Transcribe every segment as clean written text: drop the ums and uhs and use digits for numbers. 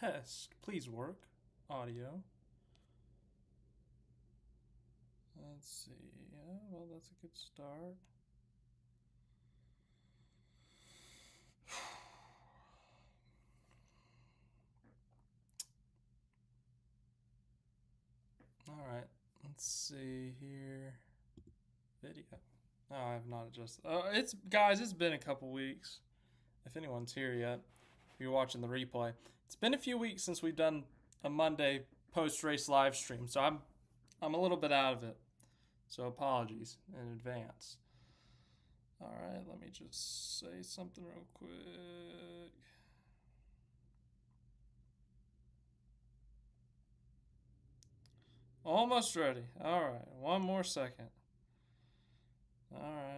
Test. Please work. Audio. Let's see. Yeah, well, that's a good start. All right. Let's see here. Video. Oh, I have not adjusted. It's been a couple weeks. If anyone's here yet, if you're watching the replay, it's been a few weeks since we've done a Monday post-race live stream, so I'm a little bit out of it. So apologies in advance. All right, let me just say something real quick. Almost ready. All right, one more second. All right.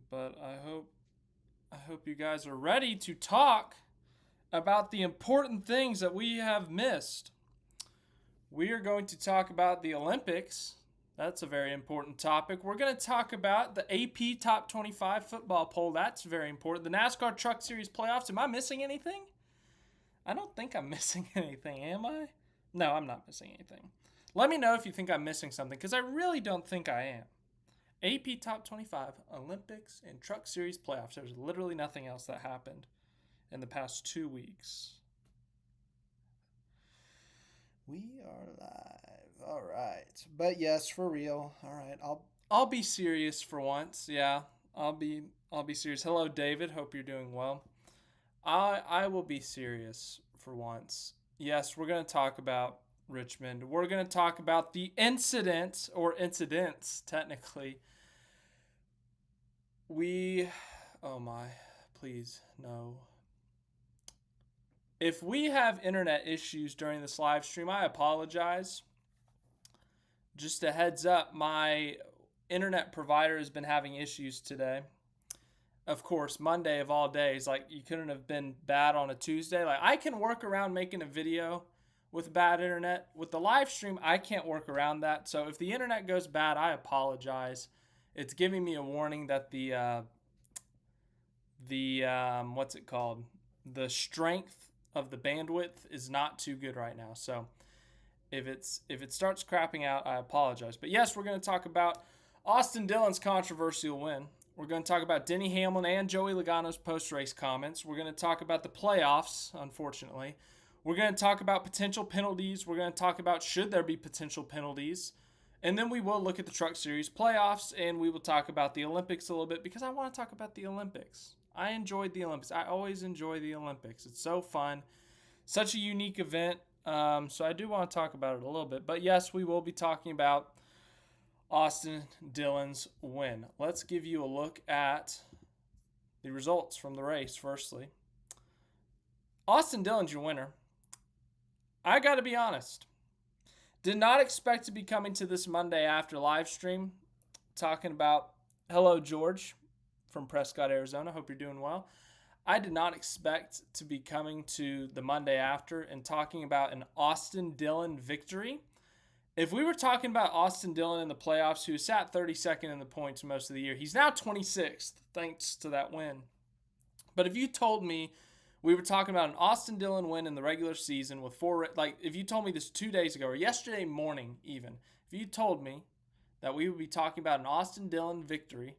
But I hope you guys are ready to talk about the important things that we have missed. We are going to talk about the Olympics. That's a very important topic. We're going to talk about the AP Top 25 football poll. That's very important. The NASCAR Truck Series playoffs. Am I missing anything? I don't think I'm missing anything, am I? No, I'm not missing anything. Let me know if you think I'm missing something, because I really don't think I am. AP Top 25, Olympics, and Truck Series playoffs. There's literally nothing else that happened in the past 2 weeks. We are live. All right. But yes, for real. All right. I'll be serious for once. Yeah. I'll be serious. Hello, David. Hope you're doing well. I will be serious for once. Yes, we're going to talk about Richmond. We're going to talk about the incident, or incidents technically. Oh my, please, no. If we have internet issues during this live stream, I apologize. Just a heads up, my internet provider has been having issues today. Of course, Monday of all days, like, you couldn't have been bad on a Tuesday. Like, I can work around making a video with bad internet. With the live stream, I can't work around that. So if the internet goes bad, I apologize. It's giving me a warning that the what's it called? The strength of the bandwidth is not too good right now. So if it starts crapping out, I apologize. But yes, we're going to talk about Austin Dillon's controversial win. We're going to talk about Denny Hamlin and Joey Logano's post-race comments. We're going to talk about the playoffs, unfortunately. We're going to talk about potential penalties. We're going to talk about should there be potential penalties. And then we will look at the Truck Series playoffs, and we will talk about the Olympics a little bit, because I want to talk about the Olympics. I enjoyed the Olympics. I always enjoy the Olympics. It's so fun. Such a unique event. So I do want to talk about it a little bit. But yes, we will be talking about Austin Dillon's win. Let's give you a look at the results from the race firstly. Austin Dillon's your winner. I got to be honest. Did not expect to be coming to this Monday after live stream talking about, hello, George from Prescott, Arizona. Hope you're doing well. I did not expect to be coming to the Monday after and talking about an Austin Dillon victory. If we were talking about Austin Dillon in the playoffs, who sat 32nd in the points most of the year, he's now 26th thanks to that win. But if you told me we were talking about an Austin Dillon win in the regular season with if you told me this 2 days ago or yesterday morning even, if you told me that we would be talking about an Austin Dillon victory,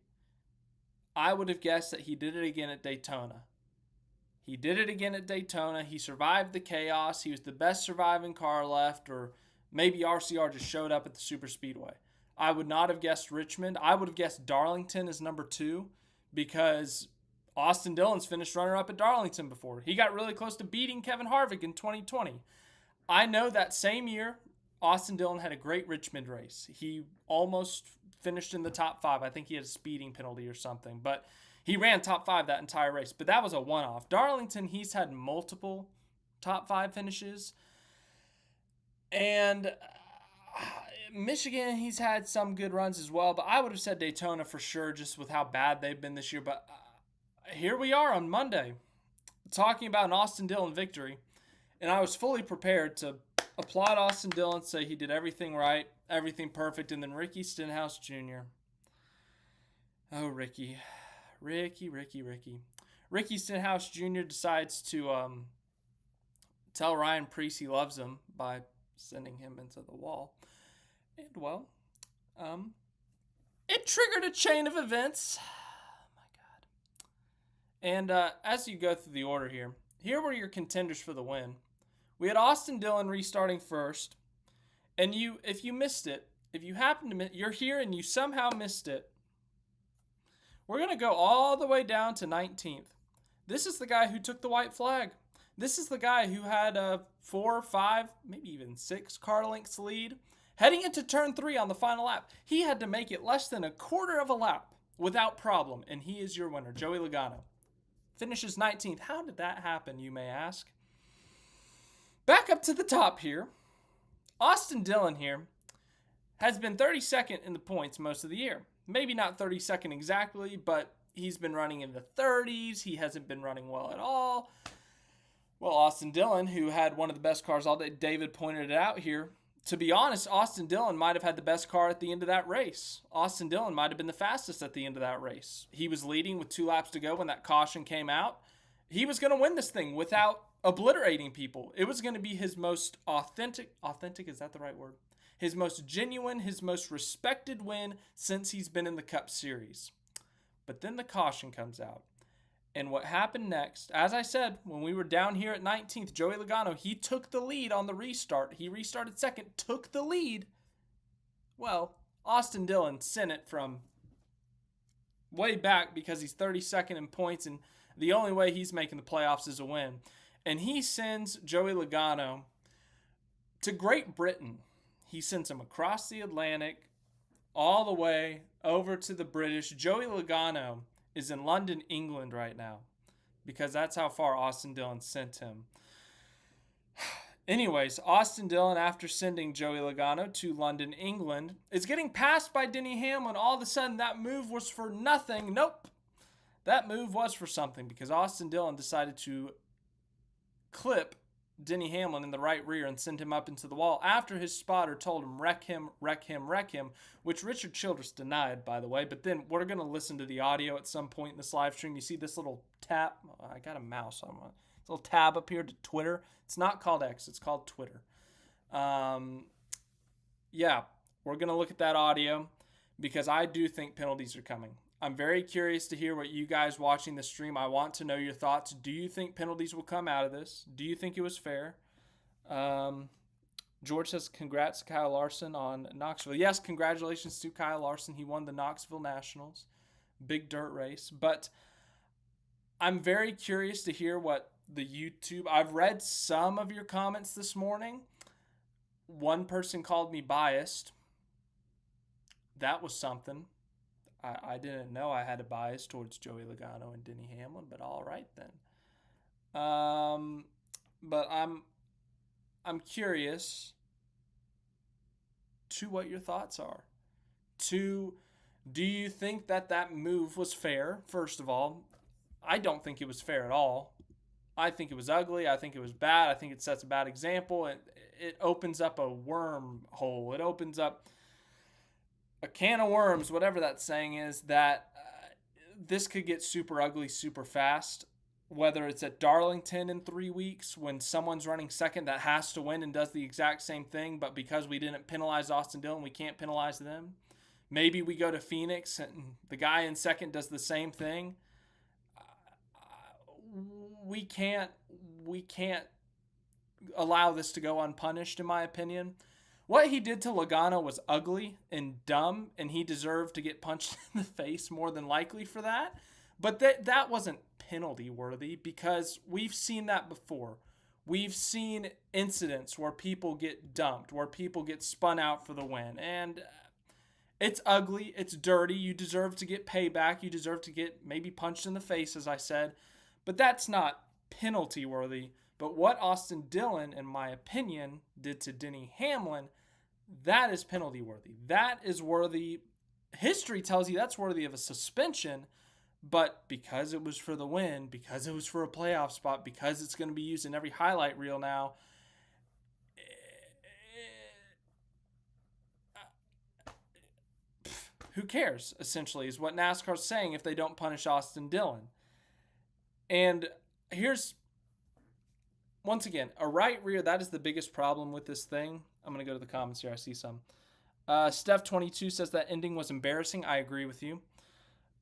I would have guessed that he did it again at Daytona. He did it again at Daytona. He survived the chaos. He was the best surviving car left, or maybe RCR just showed up at the super speedway. I would not have guessed Richmond. I would have guessed Darlington as number 2, because Austin Dillon's finished runner-up at Darlington before. He got really close to beating Kevin Harvick in 2020. I know that same year, Austin Dillon had a great Richmond race. He almost finished in the top 5. I think he had a speeding penalty or something, but he ran top 5 that entire race. But that was a one-off. Darlington, he's had multiple top 5 finishes. And Michigan, he's had some good runs as well, but I would have said Daytona for sure, just with how bad they've been this year. But here we are on Monday talking about an Austin Dillon victory, and I was fully prepared to applaud Austin Dillon, say he did everything right, everything perfect, and then Ricky Stenhouse Jr. Oh, Ricky. Ricky. Ricky Stenhouse Jr. decides to tell Ryan Preece he loves him by sending him into the wall. And, well, it triggered a chain of events. Oh, my God. And as you go through the order here were your contenders for the win. We had Austin Dillon restarting first. And if you missed it, if you happen to miss, you're here and you somehow missed it, we're going to go all the way down to 19th. This is the guy who took the white flag. This is the guy who had a 4, 5, maybe even 6 car lengths lead. Heading into turn 3 on the final lap, he had to make it less than a quarter of a lap without problem, and he is your winner, Joey Logano. Finishes 19th. How did that happen, you may ask? Back up to the top here. Austin Dillon here has been 32nd in the points most of the year. Maybe not 32nd exactly, but he's been running in the 30s. He hasn't been running well at all. Well, Austin Dillon, who had one of the best cars all day, David pointed it out here. To be honest, Austin Dillon might have had the best car at the end of that race. Austin Dillon might have been the fastest at the end of that race. He was leading with 2 laps to go when that caution came out. He was going to win this thing without obliterating people. It was going to be his most authentic, is that the right word? His most genuine, his most respected win since he's been in the Cup Series. But then the caution comes out. And what happened next, as I said, when we were down here at 19th, Joey Logano, he took the lead on the restart. He restarted second, took the lead. Well, Austin Dillon sent it from way back because he's 32nd in points, and the only way he's making the playoffs is a win. And he sends Joey Logano to Great Britain. He sends him across the Atlantic, all the way over to the British. Joey Logano is in London, England right now, because that's how far Austin Dillon sent him. Anyways, Austin Dillon, after sending Joey Logano to London, England, is getting passed by Denny Hamlin. All of a sudden, that move was for nothing. Nope. That move was for something, because Austin Dillon decided to clip Denny Hamlin in the right rear and send him up into the wall after his spotter told him, wreck him, which Richard Childress denied, by the way. But then we're going to listen to the audio at some point in this live stream. You see this little tab? I got a mouse on this little tab up here to Twitter. It's not called X. It's called Twitter. Yeah, we're going to look at that audio because I do think penalties are coming. I'm very curious to hear what you guys watching the stream. I want to know your thoughts. Do you think penalties will come out of this? Do you think it was fair? George says, congrats, Kyle Larson on Knoxville. Yes, congratulations to Kyle Larson. He won the Knoxville Nationals. Big dirt race. But I'm very curious to hear what the YouTube... I've read some of your comments this morning. One person called me biased. That was something. I didn't know I had a bias towards Joey Logano and Denny Hamlin, but all right then. But I'm curious to what your thoughts are. Do you think that move was fair? First of all, I don't think it was fair at all. I think it was ugly. I think it was bad. I think it sets a bad example. It opens up a wormhole. It opens up a can of worms, whatever that saying is, that this could get super ugly super fast. Whether it's at Darlington in 3 weeks when someone's running second that has to win and does the exact same thing, but because we didn't penalize Austin Dillon, we can't penalize them. Maybe we go to Phoenix and the guy in second does the same thing. We can't allow this to go unpunished, in my opinion. What he did to Logano was ugly and dumb, and he deserved to get punched in the face more than likely for that. But that wasn't penalty worthy because we've seen that before. We've seen incidents where people get dumped, where people get spun out for the win. And it's ugly. It's dirty. You deserve to get payback. You deserve to get maybe punched in the face, as I said. But that's not penalty worthy. But what Austin Dillon, in my opinion, did to Denny Hamlin, that is penalty worthy. That is worthy. History tells you that's worthy of a suspension. But because it was for the win, because it was for a playoff spot, because it's going to be used in every highlight reel now, who cares, essentially, is what NASCAR's saying if they don't punish Austin Dillon. And here's, once again, a right rear, that is the biggest problem with this thing. I'm going to go to the comments here. I see some. Steph22 says that ending was embarrassing. I agree with you.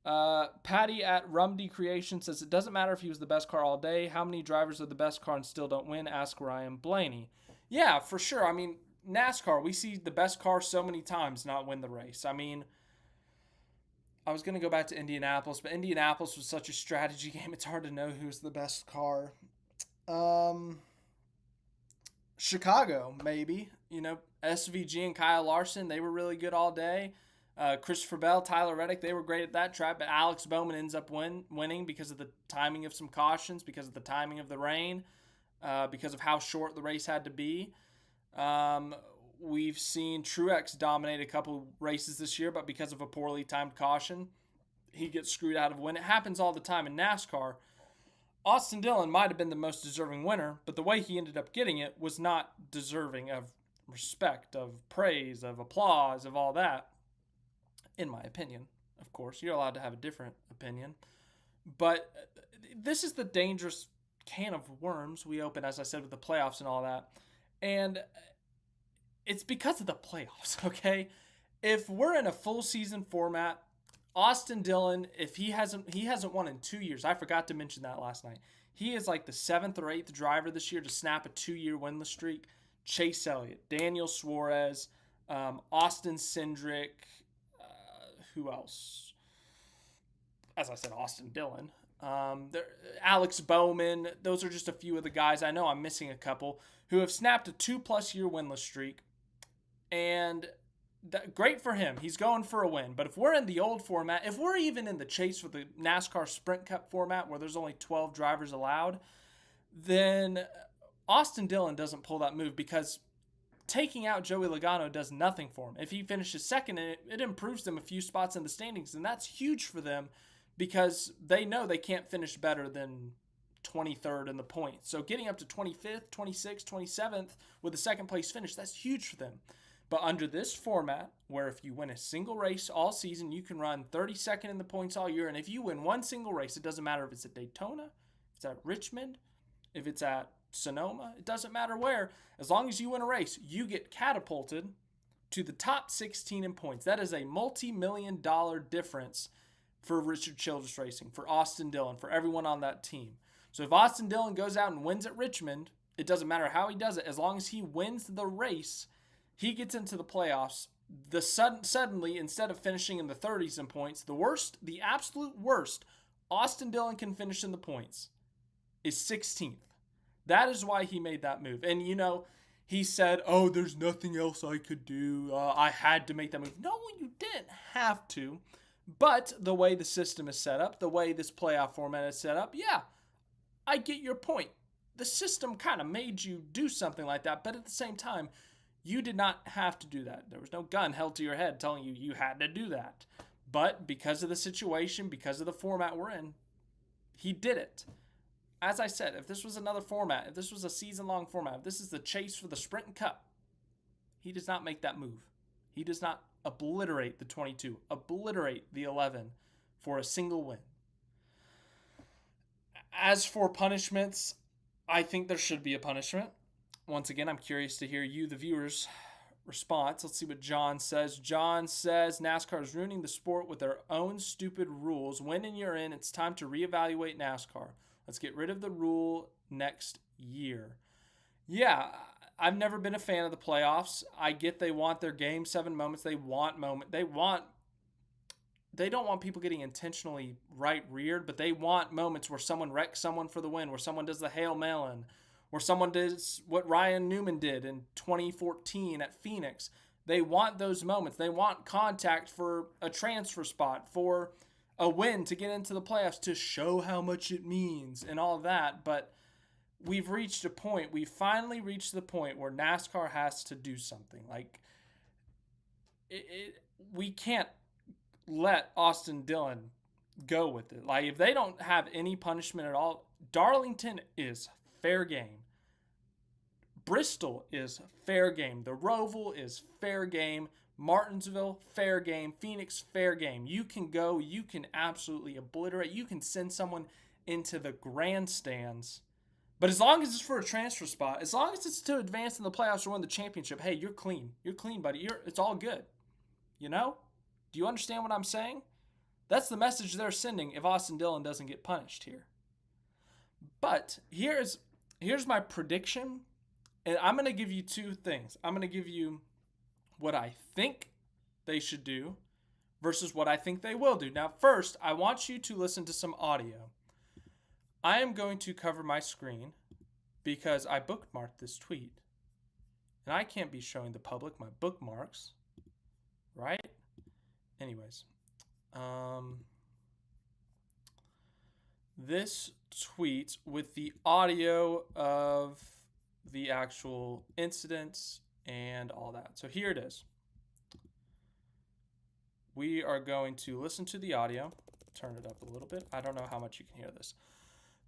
Patty at Rumdy Creation says, it doesn't matter if he was the best car all day. How many drivers are the best car and still don't win? Ask Ryan Blaney. Yeah, for sure. I mean, NASCAR, we see the best car so many times not win the race. I mean, I was going to go back to Indianapolis, but Indianapolis was such a strategy game. It's hard to know who's the best car. Chicago, maybe. You know, SVG and Kyle Larson, they were really good all day. Christopher Bell, Tyler Reddick, they were great at that track, but Alex Bowman ends up winning because of the timing of some cautions, because of the timing of the rain, because of how short the race had to be. We've seen Truex dominate a couple races this year, but because of a poorly timed caution, he gets screwed out of a win. It happens all the time in NASCAR. Austin Dillon might have been the most deserving winner, but the way he ended up getting it was not deserving of respect, of praise, of applause, of all that, in my opinion. Of course, you're allowed to have a different opinion. But this is the dangerous can of worms we open, as I said, with the playoffs and all that. And it's because of the playoffs, okay? If we're in a full season format, Austin Dillon, if he hasn't won in 2 years. I forgot to mention that last night. He is like the 7th or 8th driver this year to snap a 2-year winless streak. Chase Elliott, Daniel Suarez, Austin Cindric, who else? As I said, Austin Dillon. Alex Bowman. Those are just a few of the guys. I know I'm missing a couple who have snapped a 2+ year winless streak. And great for him. He's going for a win. But if we're in the old format, if we're even in the chase for the NASCAR Sprint Cup format where there's only 12 drivers allowed, then Austin Dillon doesn't pull that move because taking out Joey Logano does nothing for him. If he finishes second, it improves them a few spots in the standings, and that's huge for them because they know they can't finish better than 23rd in the points. So getting up to 25th, 26th, 27th with a second place finish, that's huge for them. But under this format, where if you win a single race all season, you can run 32nd in the points all year. And if you win one single race, it doesn't matter if it's at Daytona, if it's at Richmond, if it's at Sonoma, it doesn't matter where. As long as you win a race, you get catapulted to the top 16 in points. That is a multi-million-dollar difference for Richard Childress Racing, for Austin Dillon, for everyone on that team. So if Austin Dillon goes out and wins at Richmond, it doesn't matter how he does it. As long as he wins the race, he gets into the playoffs. Suddenly, instead of finishing in the 30s in points, the absolute worst Austin Dillon can finish in the points is 16th. That is why he made that move. And, you know, he said, oh, there's nothing else I could do. I had to make that move. No, you didn't have to. But the way the system is set up, the way this playoff format is set up, yeah, I get your point. The system kind of made you do something like that. But at the same time, you did not have to do that. There was no gun held to your head telling you you had to do that. But because of the situation, because of the format we're in, he did it. As I said, if this was another format, if this was a season-long format, if this is the chase for the Sprint and Cup, he does not make that move. He does not obliterate the 22, obliterate the 11 for a single win. As for punishments, I think there should be a punishment. Once again, I'm curious to hear you, the viewers' response. Let's see what John says. John says, NASCAR is ruining the sport with their own stupid rules. When you're in, it's time to reevaluate NASCAR. Let's get rid of the rule next year. Yeah, I've never been a fan of the playoffs. I get they want their Game 7 moments. They don't want people getting intentionally right-reared, but they want moments where someone wrecks someone for the win, where someone does the Hail Melon, where someone does what Ryan Newman did in 2014 at Phoenix. They want those moments. They want contact for a transfer spot, for a win to get into the playoffs, to show how much it means and all that. But we've finally reached the point where NASCAR has to do something. Like, we can't let Austin Dillon go with it. Like, if they don't have any punishment at all, Darlington is fair game. Bristol is fair game. The Roval is fair game. Martinsville, fair game. Phoenix, fair game. You can go. You can absolutely obliterate. You can send someone into the grandstands. But as long as it's for a transfer spot, as long as it's to advance in the playoffs or win the championship, hey, you're clean. You're clean, buddy. It's all good. You know? Do you understand what I'm saying? That's the message they're sending if Austin Dillon doesn't get punished here. But here's my prediction, and I'm going to give you two things. I'm going to give you what I think they should do versus what I think they will do. Now, first, I want you to listen to some audio. I am going to cover my screen because I bookmarked this tweet. And I can't be showing the public my bookmarks, right? Anyways, this tweet with the audio of the actual incidents and all that. So here it is. We are going to listen to the audio. Turn it up a little bit. I don't know how much you can hear this.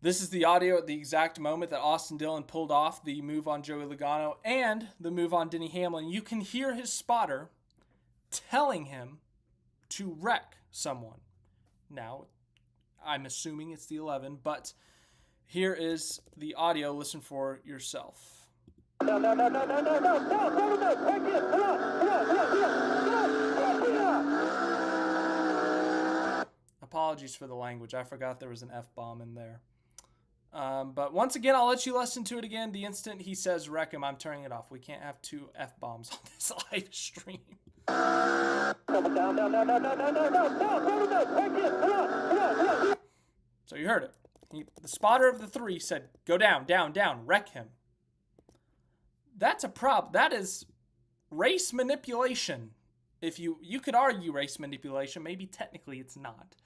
This is the audio at the exact moment that Austin Dillon pulled off the move on Joey Logano and the move on Denny Hamlin. You can hear his spotter telling him to wreck someone. Now, I'm assuming it's the 11, but here is the audio. Listen for yourself. No. Apologies for the language. I forgot there was an F-bomb in there. But once again, I'll let you listen to it again. The instant he says wreck him, I'm turning it off. We can't have two F-bombs on this live stream. So you heard it. The spotter of the three said, go down, wreck him. That's a problem. That is race manipulation. If you could argue race manipulation, maybe technically it's not.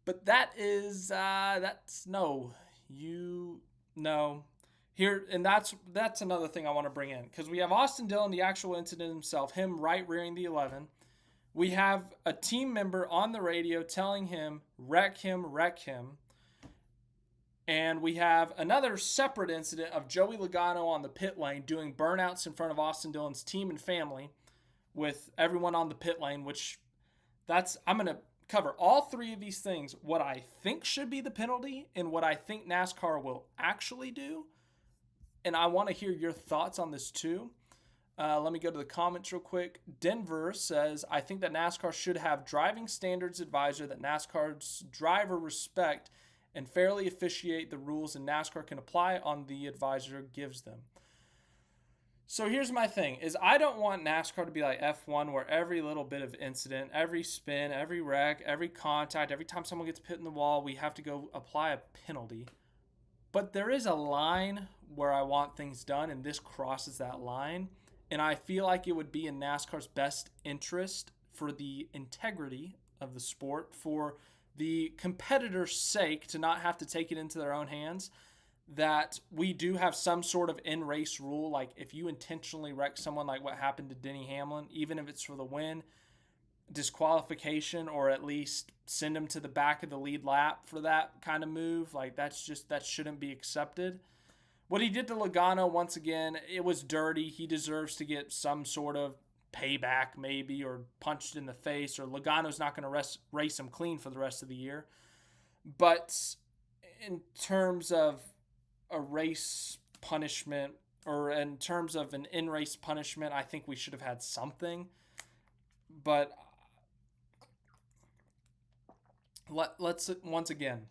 But that is, that's no. Here, and that's another thing I want to bring in, because we have Austin Dillon, the actual incident himself, him right rearing the 11. We have a team member on the radio telling him, wreck him. And we have another separate incident of Joey Logano on the pit lane doing burnouts in front of Austin Dillon's team and family with everyone on the pit lane, which I'm going to cover all three of these things, what I think should be the penalty and what I think NASCAR will actually do. And I want to hear your thoughts on this too. Let me go to the comments real quick. Denver says, I think that NASCAR should have driving standards advisor that NASCAR's driver respect and fairly officiate the rules and NASCAR can apply on the advisor gives them. So here's my thing, is I don't want NASCAR to be like F1 where every little bit of incident, every spin, every wreck, every contact, every time someone gets put in the wall, we have to go apply a penalty. But there is a line where I want things done, and this crosses that line. And I feel like it would be in NASCAR's best interest for the integrity of the sport, for the competitor's sake to not have to take it into their own hands, that we do have some sort of in-race rule. Like if you intentionally wreck someone like what happened to Denny Hamlin, even if it's for the win, disqualification, or at least send him to the back of the lead lap for that kind of move. Like that shouldn't be accepted. What he did to Logano, once again, it was dirty. He deserves to get some sort of payback maybe, or punched in the face, or Logano's not going to race him clean for the rest of the year. But in terms of a race punishment, or in terms of an in-race punishment, I think we should have had something. But let's once again,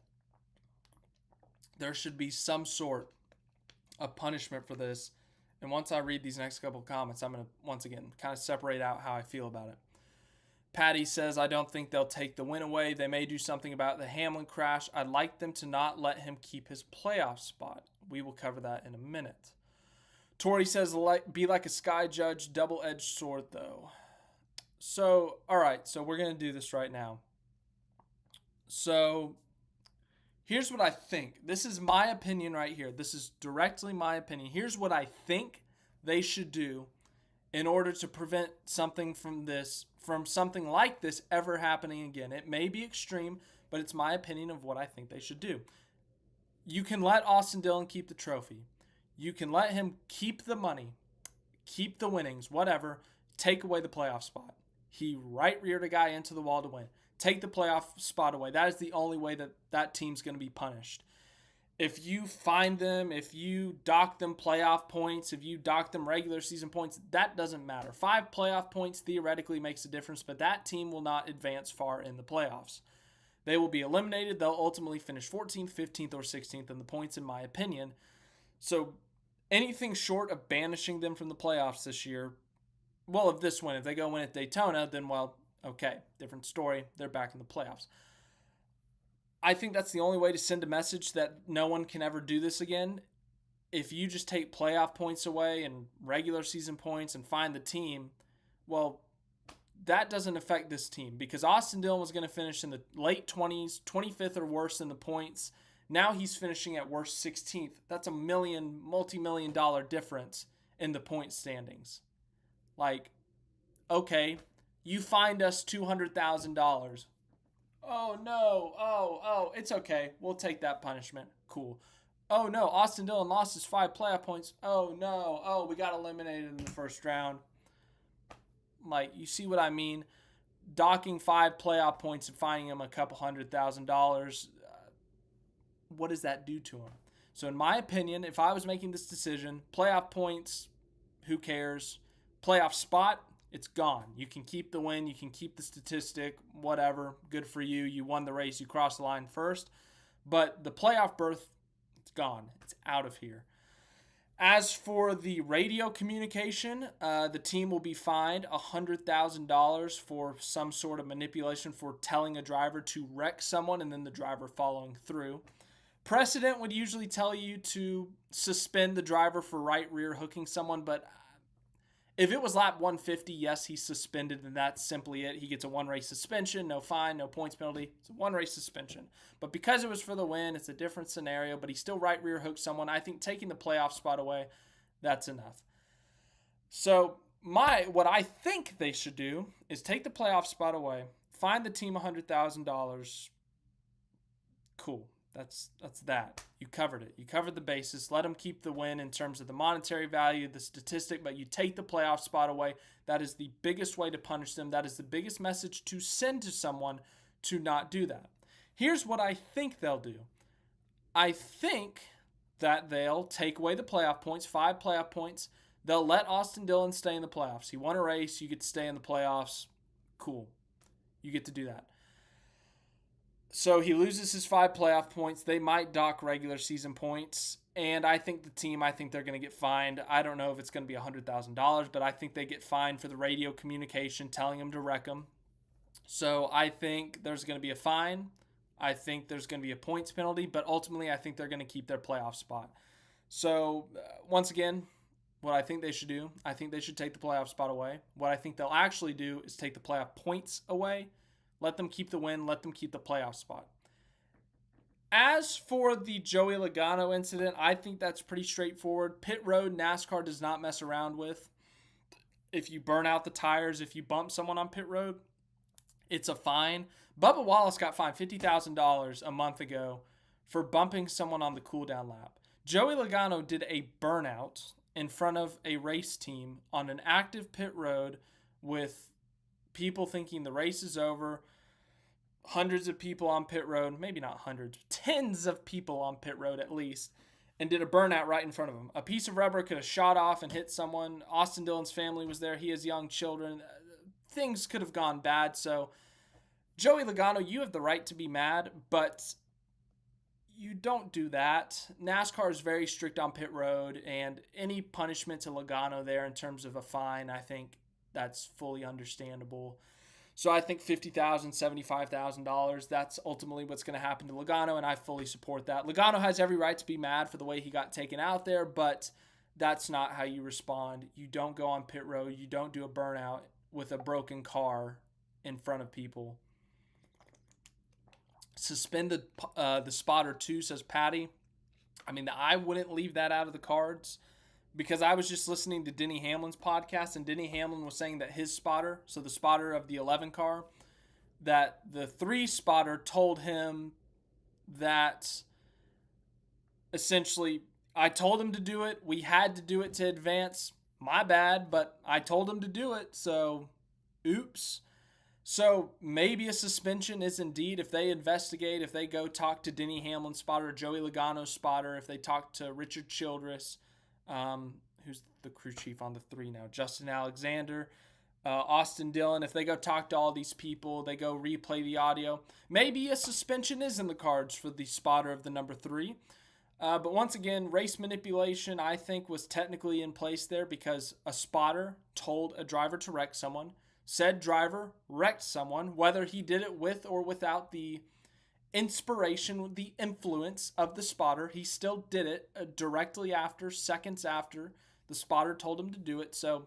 there should be some sort of punishment for this. And once I read these next couple of comments, I'm going to, once again, kind of separate out how I feel about it. Patty says, I don't think they'll take the win away. They may do something about the Hamlin crash. I'd like them to not let him keep his playoff spot. We will cover that in a minute. Tori says, be like a sky judge, double-edged sword, though. So, all right, so we're going to do this right now. So, here's what I think. This is my opinion right here. This is directly my opinion. Here's what I think they should do in order to prevent something from something like this ever happening again. It may be extreme, but it's my opinion of what I think they should do. You can let Austin Dillon keep the trophy. You can let him keep the money, keep the winnings, whatever. Take away the playoff spot. He right-reared a guy into the wall to win. Take the playoff spot away. That is the only way that that team's going to be punished. If you find them, if you dock them playoff points, if you dock them regular season points, that doesn't matter. 5 playoff points theoretically makes a difference, but that team will not advance far in the playoffs. They will be eliminated. They'll ultimately finish 14th, 15th, or 16th in the points, in my opinion. So anything short of banishing them from the playoffs this year, well, if this win, if they go win at Daytona, then, well, okay, different story. They're back in the playoffs. I think that's the only way to send a message that no one can ever do this again. If you just take playoff points away and regular season points and find the team, well, that doesn't affect this team because Austin Dillon was going to finish in the late 20s, 25th or worse in the points. Now he's finishing at worst 16th. That's a multi-million dollar difference in the point standings. Like, okay, you fined us $200,000. Oh, no. Oh, it's okay. We'll take that punishment. Cool. Oh, no. Austin Dillon lost his 5 playoff points. Oh, no. Oh, we got eliminated in the first round. Like, you see what I mean? Docking 5 playoff points and fining him a couple $100,000. What does that do to him? So, in my opinion, if I was making this decision, playoff points, who cares? Playoff spot, it's gone. You can keep the win. You can keep the statistic, whatever. Good for you. You won the race. You crossed the line first. But the playoff berth, it's gone. It's out of here. As for the radio communication, the team will be fined $100,000 for some sort of manipulation for telling a driver to wreck someone and then the driver following through. Precedent would usually tell you to suspend the driver for right rear hooking someone, but if it was lap 150, yes, he's suspended, and that's simply it. He gets a 1-race suspension, no fine, no points penalty. It's a 1-race suspension. But because it was for the win, it's a different scenario, but he still right rear hooked someone. I think taking the playoff spot away, that's enough. So what I think they should do is take the playoff spot away, fine the team $100,000. Cool. That's that. You covered it. You covered the bases. Let them keep the win in terms of the monetary value, the statistic, but you take the playoff spot away. That is the biggest way to punish them. That is the biggest message to send to someone to not do that. Here's what I think they'll do. I think that they'll take away the playoff points, 5 playoff points. They'll let Austin Dillon stay in the playoffs. He won a race. You get to stay in the playoffs. Cool. You get to do that. So he loses his 5 playoff points. They might dock regular season points. And I think they're going to get fined. I don't know if it's going to be $100,000, but I think they get fined for the radio communication telling them to wreck them. So I think there's going to be a fine. I think there's going to be a points penalty, but ultimately I think they're going to keep their playoff spot. So once again, what I think they should do, I think they should take the playoff spot away. What I think they'll actually do is take the playoff points away. Let them keep the win. Let them keep the playoff spot. As for the Joey Logano incident, I think that's pretty straightforward. Pit road, NASCAR does not mess around with. If you burn out the tires, if you bump someone on pit road, it's a fine. Bubba Wallace got fined $50,000 a month ago for bumping someone on the cooldown lap. Joey Logano did a burnout in front of a race team on an active pit road with people thinking the race is over. Hundreds of people on pit road, maybe not hundreds, tens of people on pit road at least, and did a burnout right in front of him. A piece of rubber could have shot off and hit someone. Austin Dillon's family was there. He has young children. Things could have gone bad. So, Joey Logano, you have the right to be mad, but you don't do that. NASCAR is very strict on pit road, and any punishment to Logano there in terms of a fine, I think that's fully understandable. So I think $50,000, $75,000, that's ultimately what's going to happen to Logano, and I fully support that. Logano has every right to be mad for the way he got taken out there, but that's not how you respond. You don't go on pit road. You don't do a burnout with a broken car in front of people. Suspend the spotter too, says Patty. I mean, I wouldn't leave that out of the cards. Because I was just listening to Denny Hamlin's podcast, and Denny Hamlin was saying that his spotter, so the spotter of the 11 car, that the 3 spotter told him that essentially, I told him to do it. We had to do it to advance. My bad, but I told him to do it, so Oops. So maybe a suspension is indeed, if they investigate, if they go talk to Denny Hamlin's spotter, Joey Logano's spotter, if they talk to Richard Childress, who's the crew chief on the 3 now, Justin Alexander, Austin Dillon, if they go talk to all these people, they go replay the audio, maybe a suspension is in the cards for the spotter of the number 3. But once again, race manipulation, I think, was technically in place there because a spotter told a driver to wreck someone. Said driver wrecked someone, whether he did it with or without the inspiration, the influence of the spotter. He still did it directly after, seconds after the spotter told him to do it. So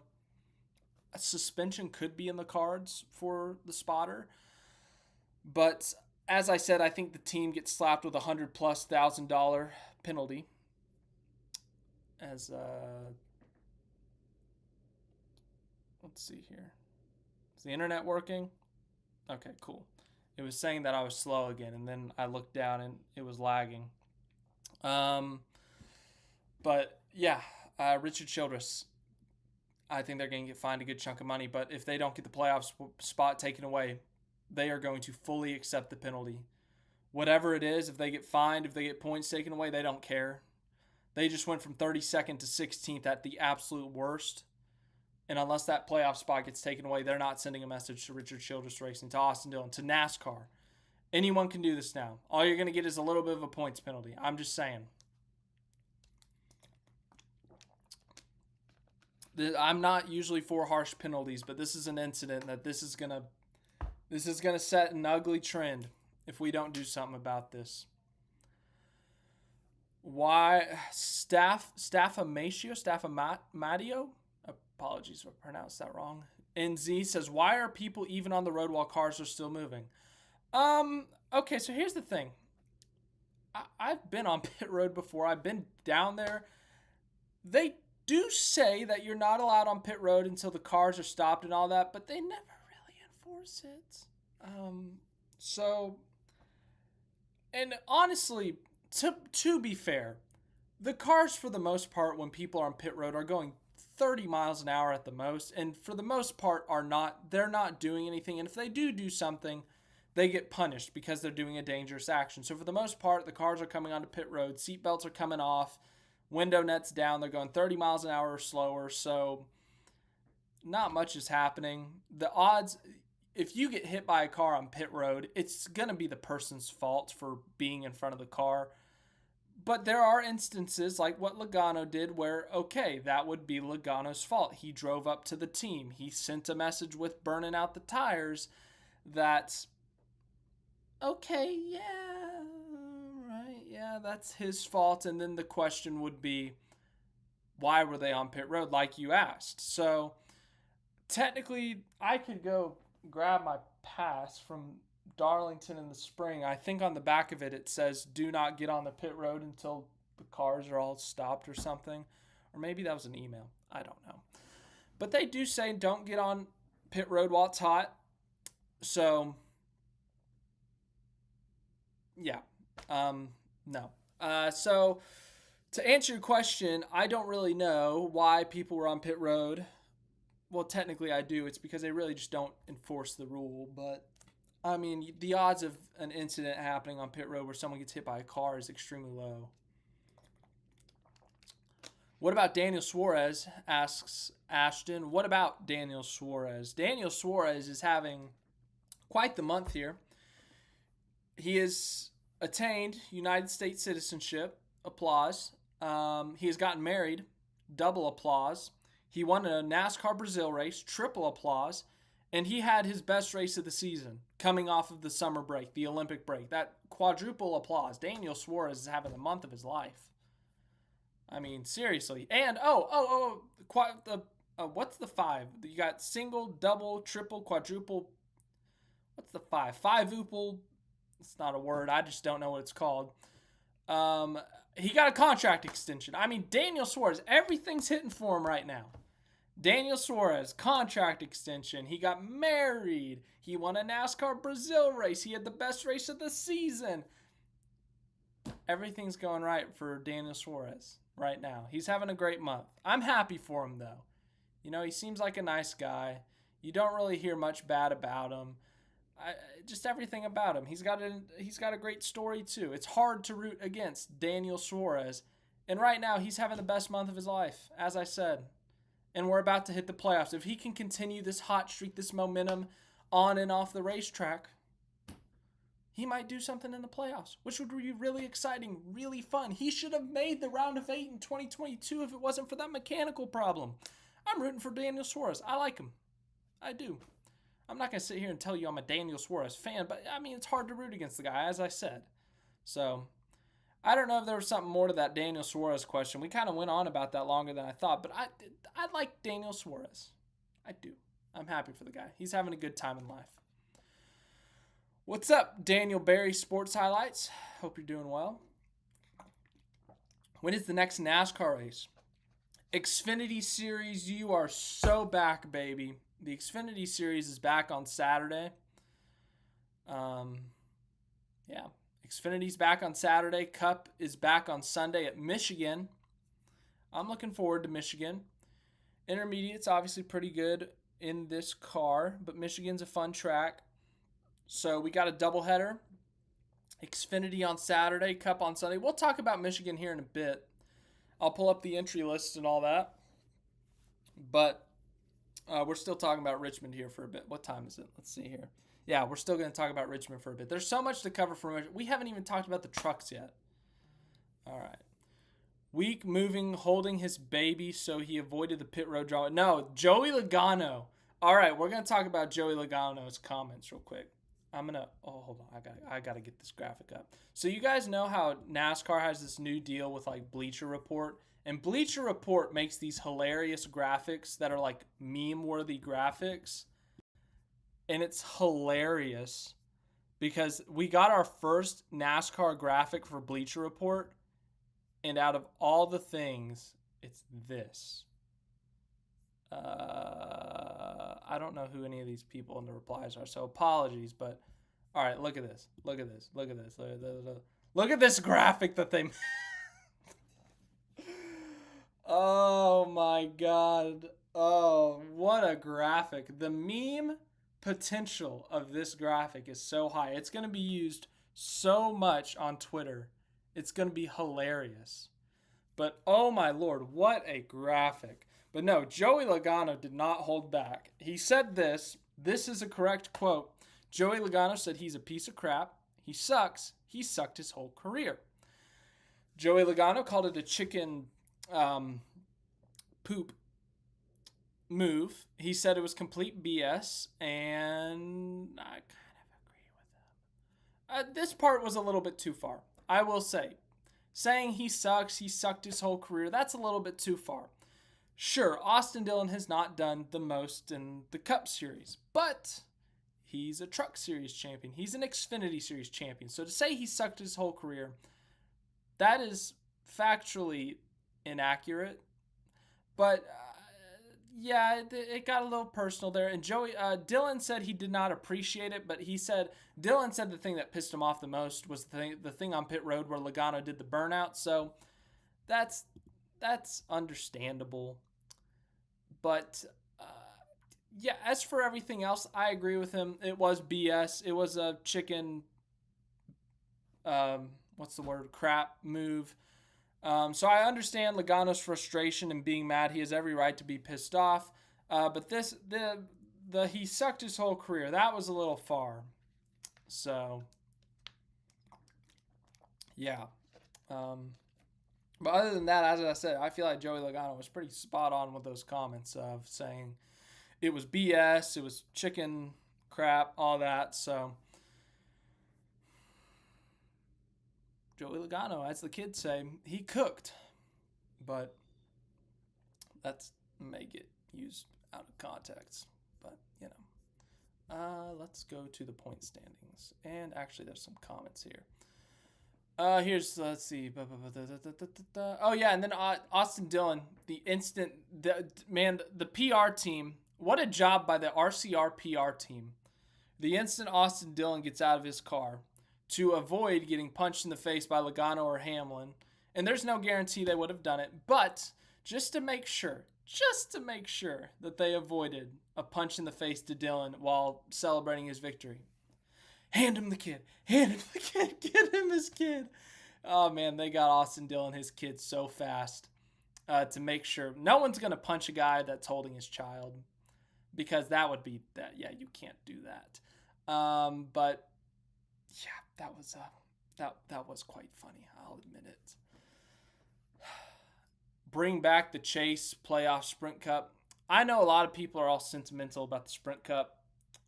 a suspension could be in the cards for the spotter. But as I said, I think the team gets slapped with $100,000+ penalty. As let's see here. Is the internet working? Okay, cool. It was saying that I was slow again, and then I looked down and it was lagging. But yeah, Richard Childress, I think they're going to get fined a good chunk of money. But if they don't get the playoff spot taken away, they are going to fully accept the penalty. Whatever it is, if they get fined, if they get points taken away, they don't care. They just went from 32nd to 16th at the absolute worst. And unless that playoff spot gets taken away, they're not sending a message to Richard Childress Racing, to Austin Dillon, to NASCAR. Anyone can do this now. All you're going to get is a little bit of a points penalty. I'm just saying. I'm not usually for harsh penalties, but this is an incident that this is gonna set an ugly trend if we don't do something about this. Why Staffamatio? Apologies if I pronounced that wrong. NZ says, why are people even on the road while cars are still moving? Okay, so here's the thing. I've been on pit road before. I've been down there. They do say that you're not allowed on pit road until the cars are stopped and all that, but they never really enforce it. And honestly, to be fair, the cars for the most part when people are on pit road are going 30 miles an hour at the most, and for the most part they're not doing anything, and if they do something, they get punished because they're doing a dangerous action. So for the most part, the cars are coming onto pit road, seatbelts are coming off, window nets down, they're going 30 miles an hour or slower, so not much is happening. The odds, if you get hit by a car on pit road, it's going to be the person's fault for being in front of the car. But there are instances like what Logano did where, okay, that would be Logano's fault. He drove up to the team. He sent a message with burning out the tires that, okay, yeah, right, yeah, that's his fault. And then the question would be, why were they on pit road, like you asked? So technically, I could go grab my pass from Darlington in the spring. I think on the back of it, it says, do not get on the pit road until the cars are all stopped or something. Or maybe that was an email. I don't know. But they do say don't get on pit road while it's hot. So, yeah. No. So, to answer your question, I don't really know why people were on pit road. Well, technically I do. It's because they really just don't enforce the rule. But, I mean, the odds of an incident happening on pit road where someone gets hit by a car is extremely low. What about Daniel Suarez, asks Ashton. What about Daniel Suarez? Daniel Suarez is having quite the month here. He has attained United States citizenship. Applause. He has gotten married. Double applause. He won a NASCAR Brazil race. Triple applause. And he had his best race of the season coming off of the summer break, the Olympic break. That quadruple applause. Daniel Suarez is having the month of his life. I mean, seriously. And, what's the 5? You got single, double, triple, quadruple. What's the 5? Five-oople. It's not a word. I just don't know what it's called. He got a contract extension. I mean, Daniel Suarez, everything's hitting for him right now. Daniel Suarez, contract extension. He got married. He won a NASCAR Brazil race. He had the best race of the season. Everything's going right for Daniel Suarez right now. He's having a great month. I'm happy for him, though. You know, he seems like a nice guy. You don't really hear much bad about him. Just everything about him. He's got a great story too. It's hard to root against Daniel Suarez, and right now he's having the best month of his life, as I said. And we're about to hit the playoffs. If he can continue this hot streak, this momentum on and off the racetrack, he might do something in the playoffs, which would be really exciting, really fun. He should have made the round of 8 in 2022 if it wasn't for that mechanical problem. I'm rooting for Daniel Suarez. I like him. I do. I'm not going to sit here and tell you I'm a Daniel Suarez fan, but, I mean, it's hard to root against the guy, as I said. So, I don't know if there was something more to that Daniel Suarez question. We kind of went on about that longer than I thought, but I like Daniel Suarez. I do. I'm happy for the guy. He's having a good time in life. What's up, Daniel Barry Sports Highlights? Hope you're doing well. When is the next NASCAR race? Xfinity Series, you are so back, baby. The Xfinity Series is back on Saturday. Xfinity's back on Saturday. Cup is back on Sunday at Michigan. I'm looking forward to Michigan. Intermediate's obviously pretty good in this car, but Michigan's a fun track. So we got a doubleheader. Xfinity on Saturday, Cup on Sunday. We'll talk about Michigan here in a bit. I'll pull up the entry list and all that. But we're still talking about Richmond here for a bit. What time is it? Let's see here. Yeah, we're still going to talk about Richmond for a bit. There's so much to cover for Richmond. We haven't even talked about the trucks yet. All right. Weak moving, holding his baby so he avoided the pit road drama. No, Joey Logano. All right, we're going to talk about Joey Logano's comments real quick. Hold on. I got to get this graphic up. So you guys know how NASCAR has this new deal with like Bleacher Report? And Bleacher Report makes these hilarious graphics that are like meme-worthy graphics. And it's hilarious because we got our first NASCAR graphic for Bleacher Report. And out of all the things, it's this. I don't know who any of these people in the replies are, so apologies. But, all right, look at this. Look at this. Look at this. Look at this graphic that they Oh my God. Oh, what a graphic. The meme potential of this graphic is so high. It's going to be used so much on Twitter. It's going to be hilarious. But oh my Lord, what a graphic. But no, Joey Logano did not hold back. He said this. This is a correct quote. Joey Logano said he's a piece of crap. He sucks. He sucked his whole career. Joey Logano called it a chicken poop move. He said it was complete BS, and I kind of agree with him. This part was a little bit too far, I will say. Saying he sucks, he sucked his whole career, that's a little bit too far. Sure, Austin Dillon has not done the most in the Cup Series, but he's a Truck Series champion. He's an Xfinity Series champion. So to say he sucked his whole career, that is factually inaccurate. But yeah, it got a little personal there. And Dillon said he did not appreciate it, but Dillon said the thing that pissed him off the most was the thing on pit road where Logano did the burnout. So that's understandable. But yeah, as for everything else, I agree with him. It was BS. It was a chicken, crap move. So I understand Logano's frustration and being mad. He has every right to be pissed off. But he sucked his whole career. That was a little far. So, yeah. But other than that, as I said, I feel like Joey Logano was pretty spot on with those comments of saying it was BS, it was chicken crap, all that. So, Joey Logano, as the kids say, he cooked. But that's may get used out of context. But, you know. Let's go to the point standings. And actually, there's some comments here. Let's see. Oh, yeah, and then Austin Dillon, the PR team, what a job by the RCR PR team. The instant Austin Dillon gets out of his car to avoid getting punched in the face by Logano or Hamlin, and there's no guarantee they would have done it, but just to make sure, just to make sure that they avoided a punch in the face to Dillon while celebrating his victory. Hand him the kid. Hand him the kid. Get him his kid. Oh, man, they got Austin Dillon his kid so fast to make sure. No one's going to punch a guy that's holding his child because that would be that. Yeah, you can't do that. But, yeah, that was quite funny. I'll admit it. Bring back the Chase playoff Sprint Cup. I know a lot of people are all sentimental about the Sprint Cup,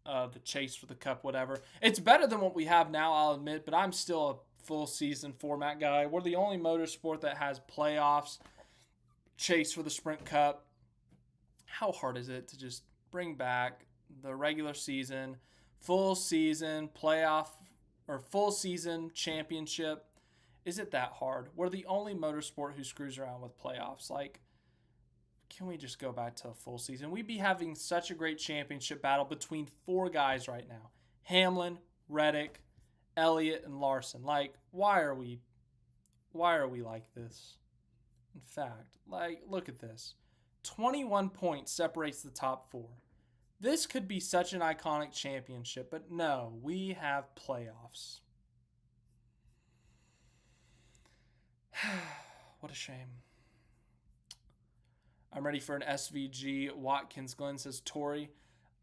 the Chase for the Cup, whatever. It's better than what we have now, I'll admit, but I'm still a full season format guy. We're the only motorsport that has playoffs, Chase for the Sprint Cup. How hard is it to just bring back the regular season, full season playoff, or full season championship? Is it that hard? We're the only motorsport who screws around with playoffs. Like, can we just go back to a full season? We'd be having such a great championship battle between 4 guys right now. Hamlin, Reddick, Elliott, and Larson. Like, why are we like this? In fact, like, look at this. 21 points separates the top 4. This could be such an iconic championship, but no, we have playoffs. What a shame. I'm ready for an SVG. Watkins Glen, says Tori.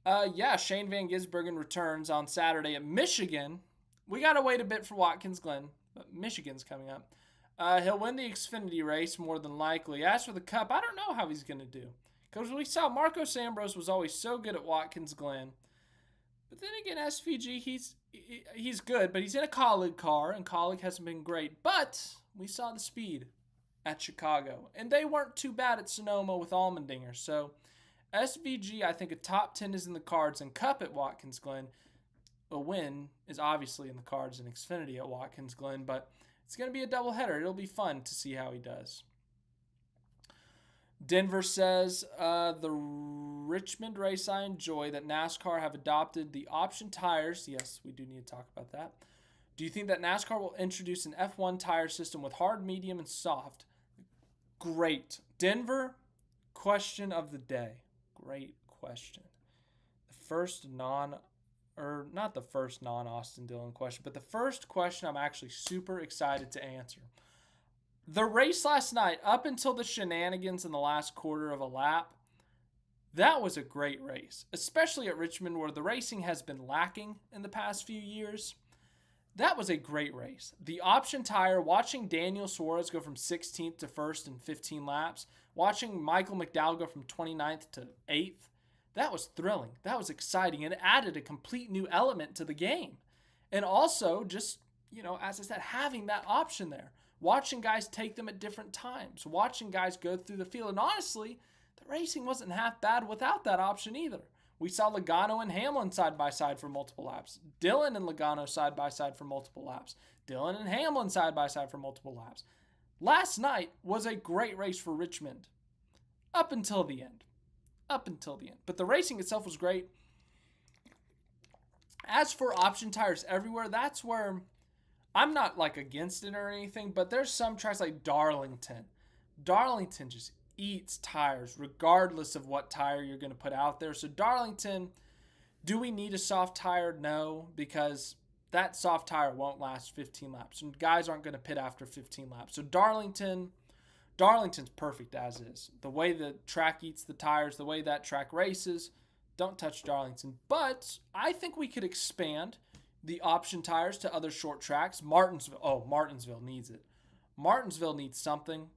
Yeah, Shane Van Gisbergen returns on Saturday at Michigan. We got to wait a bit for Watkins Glen, but Michigan's coming up. He'll win the Xfinity race more than likely. As for the Cup, I don't know how he's going to do. Because we saw Marcos Ambrose was always so good at Watkins Glen. But then again, SVG, he's good, but he's in a Colleague car, and Colleague hasn't been great. But we saw the speed at Chicago, and they weren't too bad at Sonoma with Allmendinger. So SVG, I think a top 10 is in the cards, and Cup at Watkins Glen. A win is obviously in the cards in Xfinity at Watkins Glen, but it's going to be a doubleheader. It'll be fun to see how he does. Denver says, the Richmond race I enjoy that NASCAR have adopted the option tires. Yes, we do need to talk about that. Do you think that NASCAR will introduce an F1 tire system with hard, medium, and soft? Great. Denver, question of the day. Great question. The first not the first non-Austin Dillon question, but the first question I'm actually super excited to answer. The race last night, up until the shenanigans in the last quarter of a lap, that was a great race, especially at Richmond where the racing has been lacking in the past few years. That was a great race. The option tire, watching Daniel Suarez go from 16th to 1st in 15 laps, watching Michael McDowell go from 29th to 8th, that was thrilling. That was exciting. It added a complete new element to the game. And also, just, as I said, having that option there. Watching guys take them at different times. Watching guys go through the field. And honestly, the racing wasn't half bad without that option either. We saw Logano and Hamlin side-by-side for multiple laps. Dillon and Logano side-by-side for multiple laps. Dillon and Hamlin side-by-side for multiple laps. Last night was a great race for Richmond. Up until the end. But the racing itself was great. As for option tires everywhere, that's where I'm not against it or anything, but there's some tracks like Darlington. Darlington just eats tires regardless of what tire you're going to put out there. So Darlington, do we need a soft tire? No, because that soft tire won't last 15 laps. And guys aren't going to pit after 15 laps. So Darlington's perfect as is. The way the track eats the tires, the way that track races, don't touch Darlington. But I think we could expand the option tires to other short tracks. Martinsville needs it. Martinsville needs something.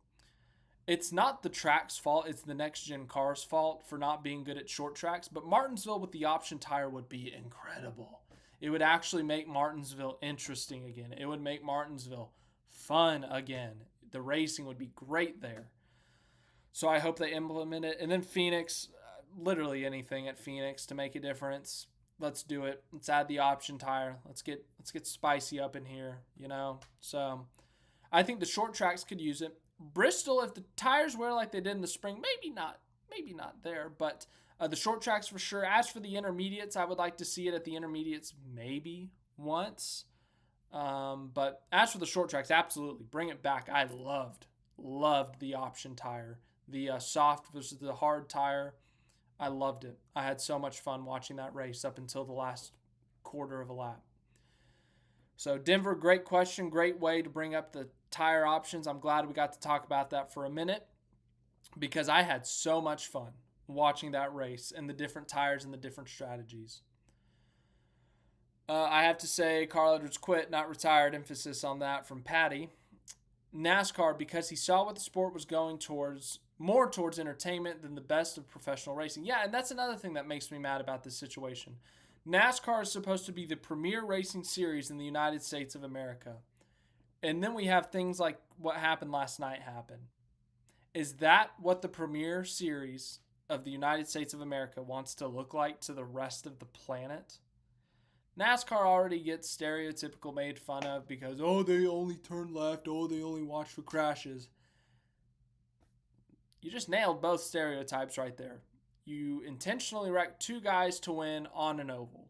It's not the track's fault. It's the next-gen car's fault for not being good at short tracks. But Martinsville with the option tire would be incredible. It would actually make Martinsville interesting again. It would make Martinsville fun again. The racing would be great there. So I hope they implement it. And then Phoenix, literally anything at Phoenix to make a difference. Let's do it. Let's add the option tire. Let's get spicy up in here, So I think the short tracks could use it. Bristol, if the tires wear like they did in the spring, maybe not there, but the short tracks for sure. As for the intermediates, I would like to see it at the intermediates maybe once. But as for the short tracks, absolutely bring it back. I loved the option tire the soft versus the hard tire. I loved it. I had so much fun watching that race up until the last quarter of a lap. So Denver, great question. Great way to bring up the tire options. I'm glad we got to talk about that for a minute because I had so much fun watching that race and the different tires and the different strategies. I have to say Carl Edwards quit, not retired. Emphasis on that from Patty. NASCAR, because he saw what the sport was going towards, more towards entertainment than the best of professional racing. Yeah, and that's another thing that makes me mad about this situation. NASCAR is supposed to be the premier racing series in the United States of America. And then we have things like what happened last night happen. Is that what the premier series of the United States of America wants to look like to the rest of the planet? NASCAR already gets stereotypical made fun of because, oh, they only turn left, oh, they only watch for crashes. You just nailed both stereotypes right there. You intentionally wrecked two guys to win on an oval.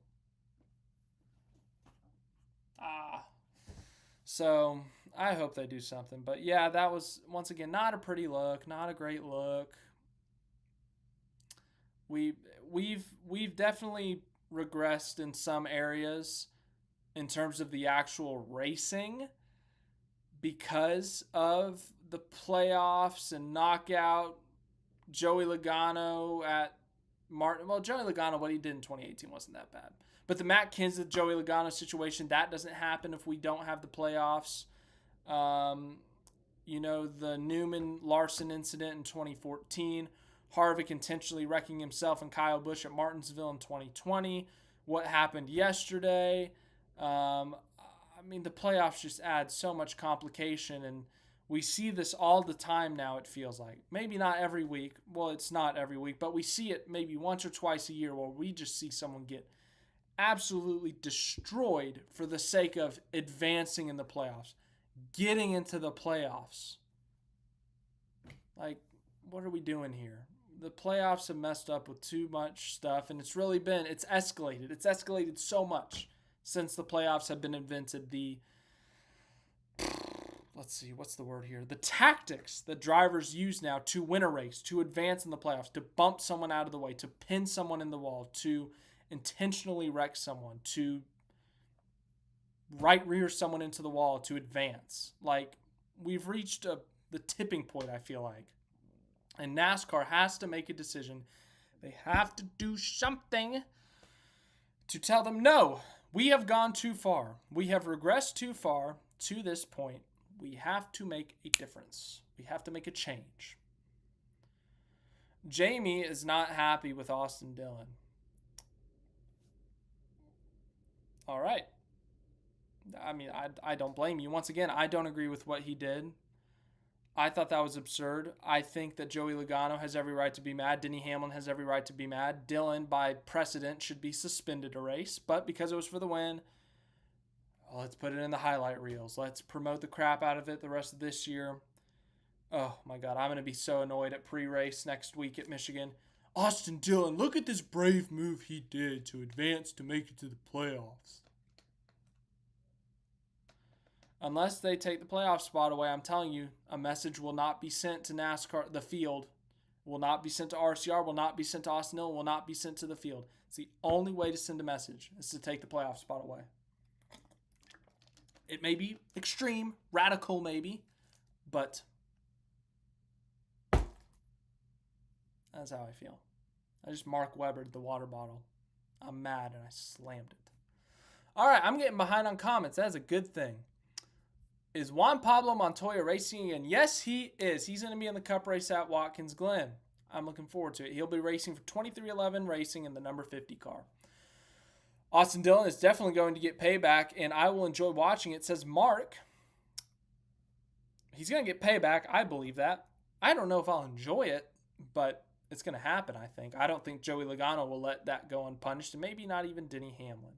So I hope they do something. But yeah, that was, once again, not a pretty look, not a great look. We've definitely regressed in some areas in terms of the actual racing because of the playoffs and knockout. Joey Logano at Martin. Well, Joey Logano, what he did in 2018 wasn't that bad. But the Matt Kenseth, Joey Logano situation, that doesn't happen if we don't have the playoffs. The Newman Larson incident in 2014. Harvick intentionally wrecking himself and Kyle Busch at Martinsville in 2020. What happened yesterday? The playoffs just add so much complication, and we see this all the time now, it feels like. Maybe not every week. Well, it's not every week, but we see it maybe once or twice a year where we just see someone get absolutely destroyed for the sake of advancing in the playoffs, getting into the playoffs. Like, what are we doing here? The playoffs have messed up with too much stuff, and it's escalated. It's escalated so much since the playoffs have been invented. Let's see, what's the word here? The tactics that drivers use now to win a race, to advance in the playoffs, to bump someone out of the way, to pin someone in the wall, to intentionally wreck someone, to right rear someone into the wall to advance. Like, we've reached the tipping point, I feel like. And NASCAR has to make a decision. They have to do something to tell them, no, we have gone too far. We have regressed too far to this point. We have to make a difference. We have to make a change. Jamie is not happy with Austin Dillon. All right. I don't blame you. Once again, I don't agree with what he did. I thought that was absurd. I think that Joey Logano has every right to be mad. Denny Hamlin has every right to be mad. Dillon, by precedent, should be suspended a race. But because it was for the win, let's put it in the highlight reels. Let's promote the crap out of it the rest of this year. Oh, my God. I'm going to be so annoyed at pre-race next week at Michigan. Austin Dillon, look at this brave move he did to advance to make it to the playoffs. Unless they take the playoff spot away, I'm telling you, a message will not be sent to NASCAR. The field will not be sent to RCR, will not be sent to Austin Hill, will not be sent to the field. It's the only way to send a message is to take the playoff spot away. It may be extreme, radical maybe, but that's how I feel. I just Mark Webbered the water bottle. I'm mad and I slammed it. All right, I'm getting behind on comments. That is a good thing. Is Juan Pablo Montoya racing again? Yes, he is. He's going to be in the Cup race at Watkins Glen. I'm looking forward to it. He'll be racing for 2311 Racing in the number 50 car. Austin Dillon is definitely going to get payback, and I will enjoy watching it. Says Mark. He's going to get payback. I believe that. I don't know if I'll enjoy it, but it's going to happen, I think. I don't think Joey Logano will let that go unpunished, and maybe not even Denny Hamlin.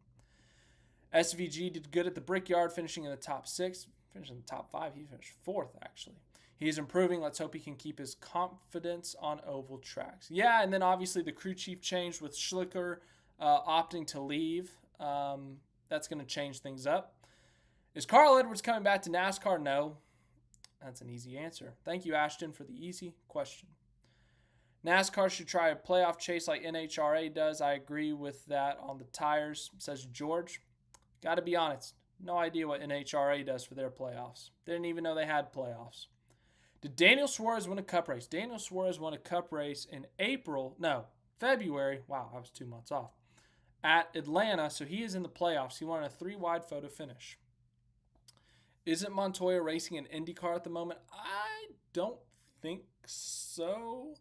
SVG did good at the Brickyard, finishing in the top 6. Finished in the top 5. He finished 4th, actually. He's improving. Let's hope he can keep his confidence on oval tracks. Yeah, and then obviously the crew chief changed with Schlicker opting to leave. That's going to change things up. Is Carl Edwards coming back to NASCAR? No. That's an easy answer. Thank you, Ashton, for the easy question. NASCAR should try a playoff chase like NHRA does. I agree with that on the tires, says George. Got to be honest. No idea what NHRA does for their playoffs. Didn't even know they had playoffs. Did Daniel Suarez win a cup race? Daniel Suarez won a cup race in February. Wow, I was 2 months off. At Atlanta, so he is in the playoffs. He won a 3-wide photo finish. Isn't Montoya racing an IndyCar at the moment? I don't think so.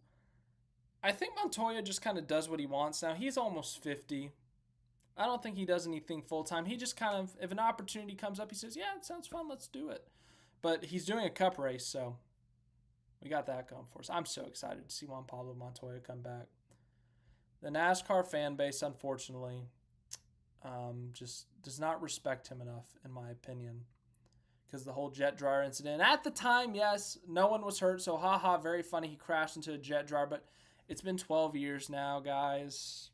I think Montoya just kind of does what he wants now. He's almost 50. I don't think he does anything full-time. He just kind of, if an opportunity comes up, he says, yeah, it sounds fun, let's do it. But he's doing a cup race, so we got that going for us. I'm so excited to see Juan Pablo Montoya come back. The NASCAR fan base, unfortunately, just does not respect him enough, in my opinion, because the whole jet dryer incident. At the time, yes, no one was hurt, so haha, very funny. He crashed into a jet dryer, but it's been 12 years now, guys.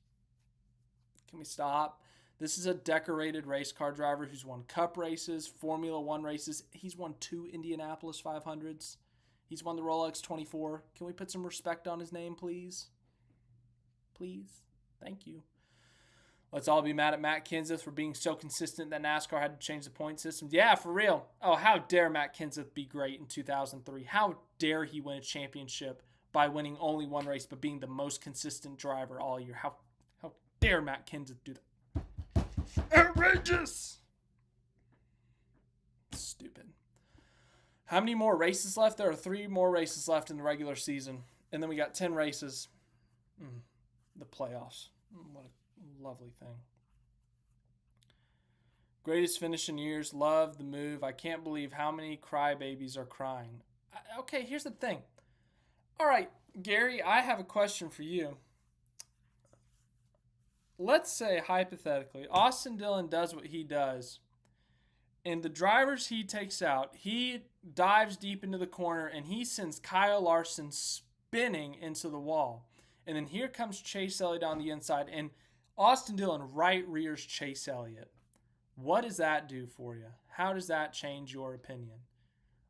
Can we stop? This is a decorated race car driver who's won cup races, Formula One races. He's won 2 Indianapolis 500s. He's won the Rolex 24. Can we put some respect on his name, please? Please. Thank you. Let's all be mad at Matt Kenseth for being so consistent that NASCAR had to change the point system. Yeah, for real. Oh, how dare Matt Kenseth be great in 2003? How dare he win a championship by winning only one race but being the most consistent driver all year? How dare Matt Kenseth do that? Outrageous! Stupid. How many more races left? There are 3 more races left in the regular season. And then we got 10 races. The playoffs. What a lovely thing. Greatest finish in years. Love the move. I can't believe how many crybabies are crying. Okay, here's the thing. All right, Gary, I have a question for you. Let's say, hypothetically, Austin Dillon does what he does, and the drivers he takes out, he dives deep into the corner, and he sends Kyle Larson spinning into the wall. And then here comes Chase Elliott on the inside, and Austin Dillon right rears Chase Elliott. What does that do for you? How does that change your opinion?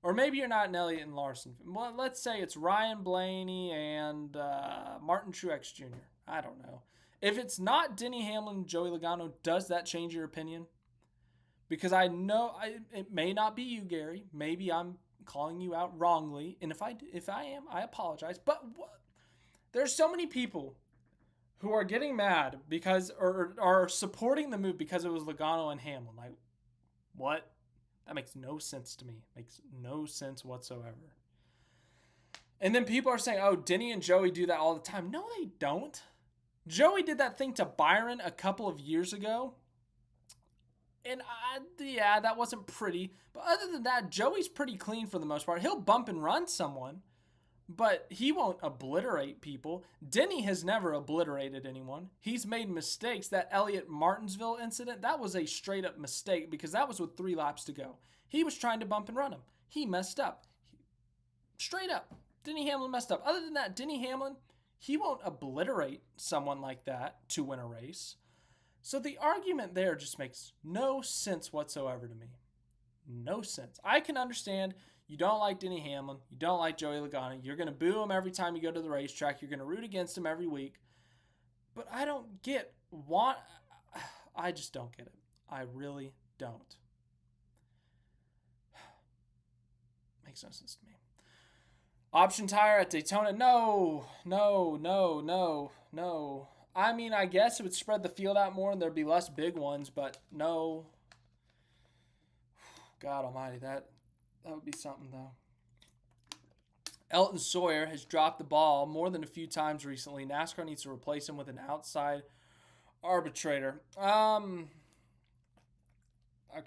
Or maybe you're not an Elliott and Larson. Well, let's say it's Ryan Blaney and Martin Truex Jr. I don't know. If it's not Denny Hamlin and Joey Logano, does that change your opinion? Because I know it may not be you, Gary. Maybe I'm calling you out wrongly. And if I am, I apologize. But there's so many people who are getting mad because or are supporting the move because it was Logano and Hamlin. Like, what? That makes no sense to me. Makes no sense whatsoever. And then people are saying, oh, Denny and Joey do that all the time. No, they don't. Joey did that thing to Byron a couple of years ago. And yeah, that wasn't pretty. But other than that, Joey's pretty clean for the most part. He'll bump and run someone, but he won't obliterate people. Denny has never obliterated anyone. He's made mistakes. That Elliott Martinsville incident, that was a straight up mistake because that was with 3 laps to go. He was trying to bump and run him. He messed up. Straight up. Denny Hamlin messed up. Other than that, Denny Hamlin, he won't obliterate someone like that to win a race. So the argument there just makes no sense whatsoever to me. No sense. I can understand you don't like Denny Hamlin. You don't like Joey Logano. You're going to boo him every time you go to the racetrack. You're going to root against him every week. But I don't get what. I just don't get it. I really don't. Makes no sense to me. Option tire at Daytona? No. I mean, I guess it would spread the field out more and there'd be less big ones, but no. God almighty, that would be something, though. Elton Sawyer has dropped the ball more than a few times recently. NASCAR needs to replace him with an outside arbitrator. Okay,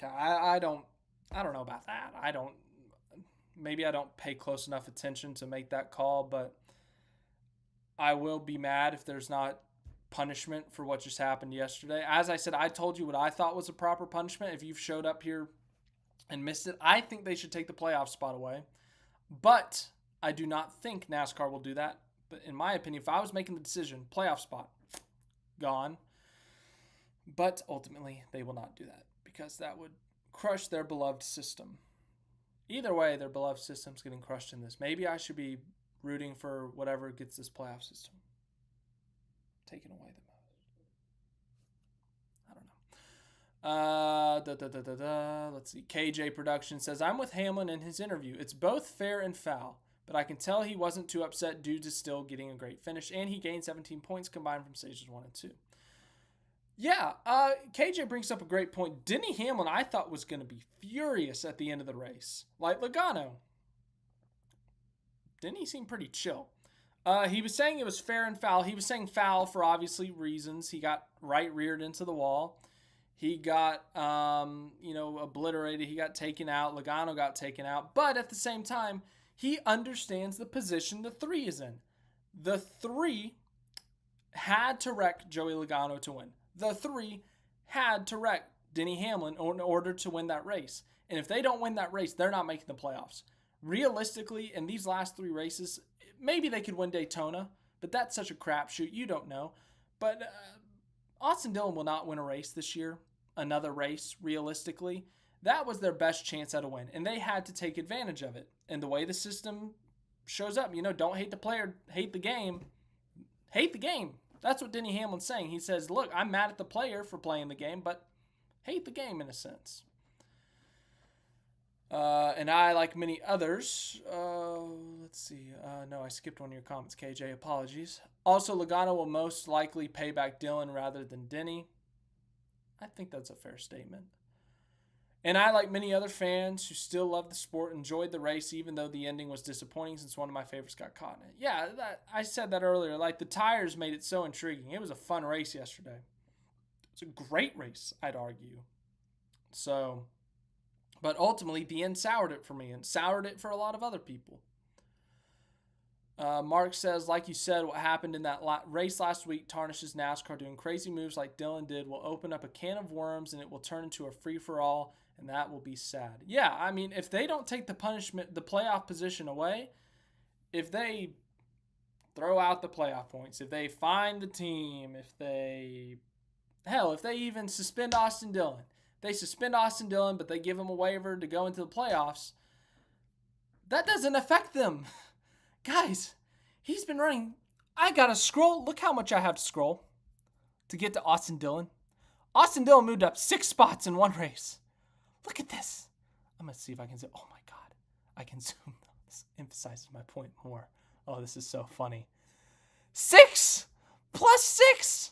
I don't know about that. Maybe I don't pay close enough attention to make that call, but I will be mad if there's not punishment for what just happened yesterday. As I said, I told you what I thought was a proper punishment. If you've showed up here and missed it, I think they should take the playoff spot away. But I do not think NASCAR will do that. But in my opinion, if I was making the decision, playoff spot, gone. But ultimately, they will not do that because that would crush their beloved system. Either way, their beloved system's getting crushed in this. Maybe I should be rooting for whatever gets this playoff system taken away the most. I don't know. Let's see. KJ Production says, I'm with Hamlin in his interview. It's both fair and foul, but I can tell he wasn't too upset due to still getting a great finish, and he gained 17 points combined from stages 1 and 2. Yeah, KJ brings up a great point. Denny Hamlin, I thought, was going to be furious at the end of the race. Like Logano. Denny seemed pretty chill. He was saying it was fair and foul. He was saying foul for obviously reasons. He got right-reared into the wall. He got, obliterated. He got taken out. Logano got taken out. But at the same time, he understands the position the 3 is in. The 3 had to wreck Joey Logano to win. The 3 had to wreck Denny Hamlin in order to win that race. And if they don't win that race, they're not making the playoffs. Realistically, in these last 3 races, maybe they could win Daytona, but that's such a crapshoot. You don't know. But Austin Dillon will not win a race this year, another race, realistically. That was their best chance at a win, and they had to take advantage of it. And the way the system shows up, don't hate the player, hate the game. Hate the game. That's what Denny Hamlin's saying. He says, look, I'm mad at the player for playing the game, but hate the game in a sense. And I, like many others, let's see. No, I skipped one of your comments, KJ. Apologies. Also, Logano will most likely pay back Dillon rather than Denny. I think that's a fair statement. And I, like many other fans who still love the sport, enjoyed the race even though the ending was disappointing since one of my favorites got caught in it. Yeah, I said that earlier. Like, the tires made it so intriguing. It was a fun race yesterday. It's a great race, I'd argue. So, but ultimately, the end soured it for me and soured it for a lot of other people. Mark says, like you said, what happened in that race last week tarnishes NASCAR. Doing crazy moves like Dillon did will open up a can of worms and it will turn into a free-for-all, and that will be sad. Yeah, I mean, if they don't take the punishment, the playoff position away, if they throw out the playoff points, if they fine the team, if they even suspend Austin Dillon. They suspend Austin Dillon, but they give him a waiver to go into the playoffs. That doesn't affect them. Guys, he's been running. I got to scroll. Look how much I have to scroll to get to Austin Dillon. Austin Dillon moved up 6 spots in one race. Look at this. I'm going to see if I can zoom. Oh, my God. I can zoom. This emphasizes my point more. Oh, this is so funny. 6 plus 6.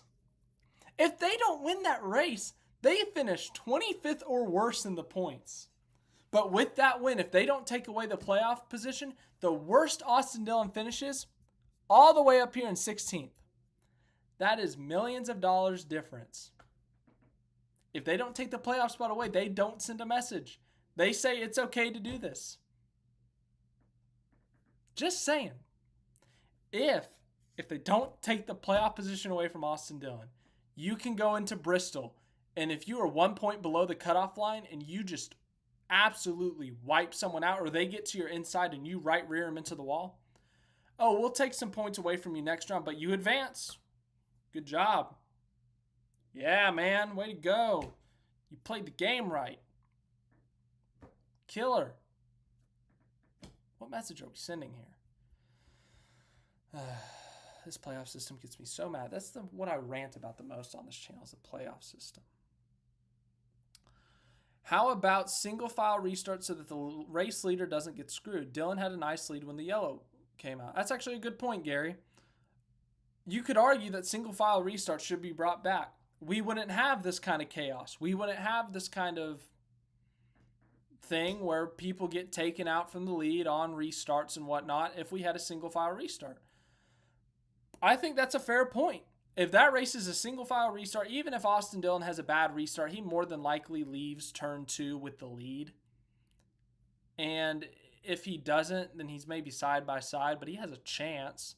If they don't win that race, they finish 25th or worse in the points. But with that win, if they don't take away the playoff position, the worst Austin Dillon finishes all the way up here in 16th. That is millions of dollars difference. If they don't take the playoff spot away, they don't send a message. They say it's okay to do this. Just saying. If they don't take the playoff position away from Austin Dillon, you can go into Bristol, and if you are 1 point below the cutoff line and you just absolutely wipe someone out, or they get to your inside and you right rear them into the wall, oh, we'll take some points away from you next round, but you advance. Good job. Yeah, man, way to go. You played the game right. Killer. What message are we sending here? This playoff system gets me so mad. That's what I rant about the most on this channel is the playoff system. How about single file restart so that the race leader doesn't get screwed? Dillon had a nice lead when the yellow came out. That's actually a good point, Gary. You could argue that single file restart should be brought back. We wouldn't have this kind of chaos. We wouldn't have this kind of thing where people get taken out from the lead on restarts and whatnot if we had a single file restart. I think that's a fair point. If that race is a single file restart, even if Austin Dillon has a bad restart, he more than likely leaves turn 2 with the lead. And if he doesn't, then he's maybe side by side, but he has a chance.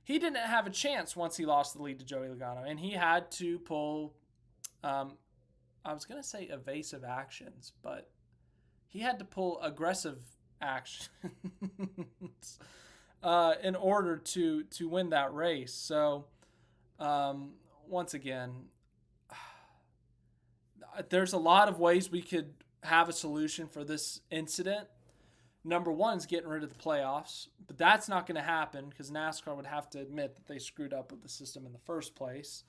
He didn't have a chance once he lost the lead to Joey Logano, and he had to pull, I was going to say evasive actions, but he had to pull aggressive actions in order to win that race. So, once again, there's a lot of ways we could have a solution for this incident, number one is getting rid of the playoffs, but that's not going to happen because NASCAR would have to admit that they screwed up with the system in the first place.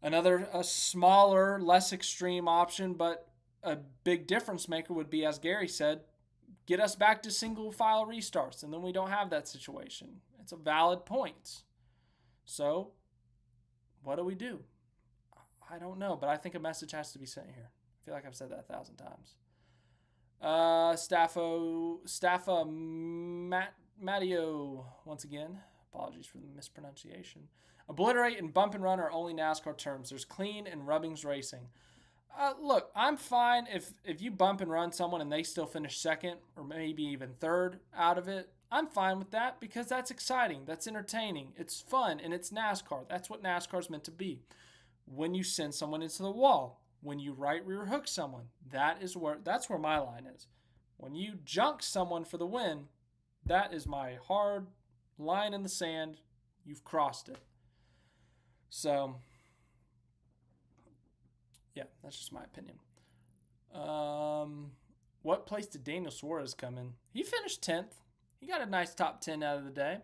A smaller, less extreme option, but a big difference maker would be, as Gary said, get us back to single file restarts, and then we don't have that situation. It's a valid point. So, what do we do? I don't know, but I think a message has to be sent here. I feel like I've said that 1,000 times. Staffa Matteo, once again, apologies for the mispronunciation. Obliterate and bump and run are only NASCAR terms. There's clean and rubbings racing. Look, I'm fine if you bump and run someone and they still finish second or maybe even third out of it. I'm fine with that because that's exciting. That's entertaining. It's fun, and it's NASCAR. That's what NASCAR is meant to be. When you send someone into the wall, when you right rear hook someone, that's where my line is. When you junk someone for the win, that is my hard line in the sand. You've crossed it. So, yeah, that's just my opinion. What place did Daniel Suarez come in? He finished 10th. He got a nice top 10 out of the day.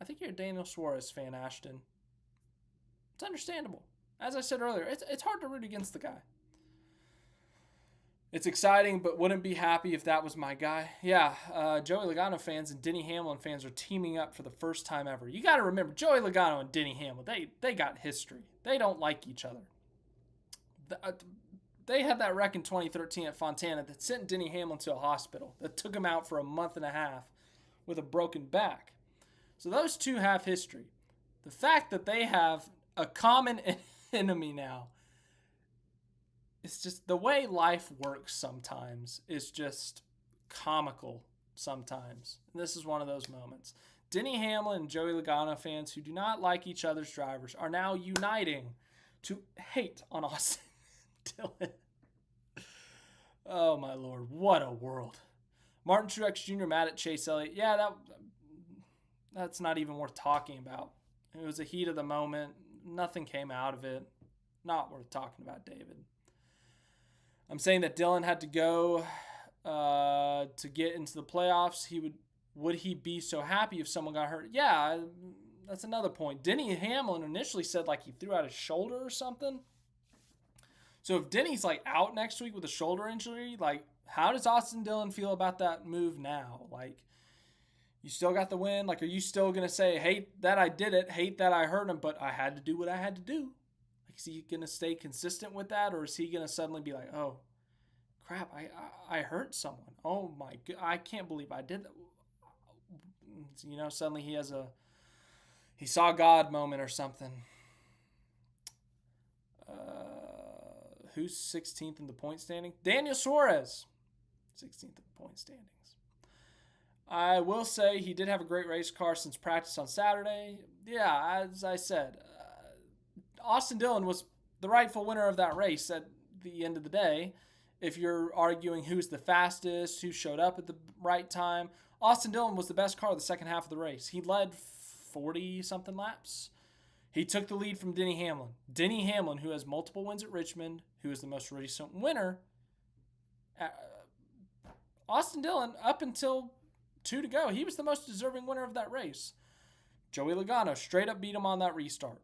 I think you're a Daniel Suarez fan, Ashton. It's understandable. As I said earlier, it's hard to root against the guy. It's exciting, but wouldn't be happy if that was my guy. Yeah, Joey Logano fans and Denny Hamlin fans are teaming up for the first time ever. You got to remember, Joey Logano and Denny Hamlin, they got history. They don't like each other. They had that wreck in 2013 at Fontana that sent Denny Hamlin to a hospital, that took him out for a month and a half with a broken back. So those two have history. The fact that they have a common enemy now, it's just the way life works sometimes is just comical sometimes. And this is one of those moments. Denny Hamlin and Joey Logano fans who do not like each other's drivers are now uniting to hate on Austin Dillon. Oh, my Lord. What a world. Martin Truex Jr. mad at Chase Elliott. Yeah, that's not even worth talking about. It was a heat of the moment. Nothing came out of it. Not worth talking about, David. I'm saying that Dillon had to go to get into the playoffs. Would he be so happy if someone got hurt? Yeah, that's another point. Denny Hamlin initially said like he threw out his shoulder or something. So if Denny's like out next week with a shoulder injury, like how does Austin Dillon feel about that move now? Like you still got the win. Like are you still going to say, hate that I did it, hate that I hurt him, but I had to do what I had to do? Like is he going to stay consistent with that, or is he going to suddenly be like, oh, crap, I hurt someone. Oh my God, I can't believe I did that. You know, suddenly he saw God moment or something. Who's 16th in the point standing? Daniel Suarez, 16th in the point standings. I will say he did have a great race car since practice on Saturday. Yeah, as I said, Austin Dillon was the rightful winner of that race at the end of the day. If you're arguing who's the fastest, who showed up at the right time, Austin Dillon was the best car of the second half of the race. He led 40-something laps. He took the lead from Denny Hamlin. Denny Hamlin, who has multiple wins at Richmond, who is the most recent winner. Austin Dillon, up until 2 to go, he was the most deserving winner of that race. Joey Logano straight up beat him on that restart.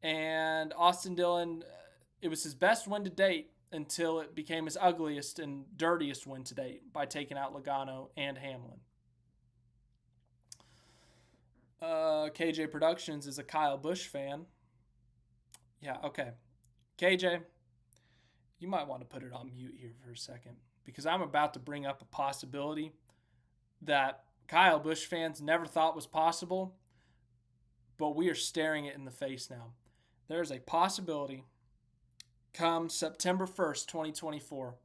And Austin Dillon, it was his best win to date until it became his ugliest and dirtiest win to date by taking out Logano and Hamlin. KJ Productions is a Kyle Busch fan. Yeah, okay. KJ, you might want to put it on mute here for a second because I'm about to bring up a possibility that Kyle Busch fans never thought was possible, but we are staring it in the face now. There's a possibility come September 1st, 2024,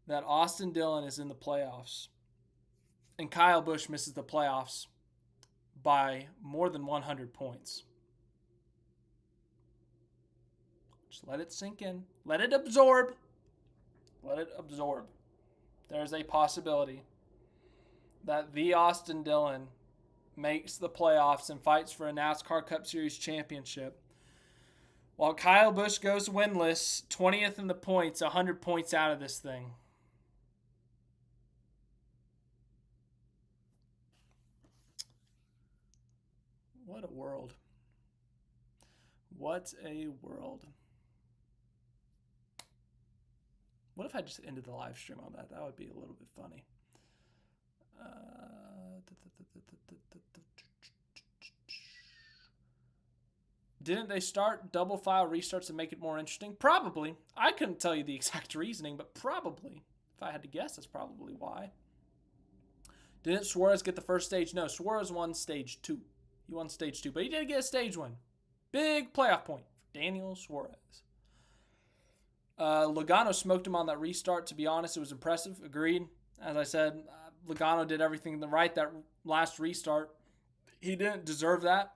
that Austin Dillon is in the playoffs and Kyle Busch misses the playoffs by more than 100 points. Just let it sink in. Let it absorb. Let it absorb. There's a possibility that the Austin Dillon makes the playoffs and fights for a NASCAR Cup Series championship, while Kyle Busch goes winless, 20th in the points, 100 points out of this thing. What a world. What a world. What if I just ended the live stream on that? That would be a little bit funny. Didn't they start double file restarts to make it more interesting? Probably. I couldn't tell you the exact reasoning, but probably. If I had to guess, that's probably why. Didn't Suarez get the first stage? No, Suarez won stage 2. He won stage 2, but he did get a stage win. Big playoff point for Daniel Suarez. Logano smoked him on that restart. To be honest, it was impressive. Agreed. As I said, Logano did everything right that last restart. He didn't deserve that.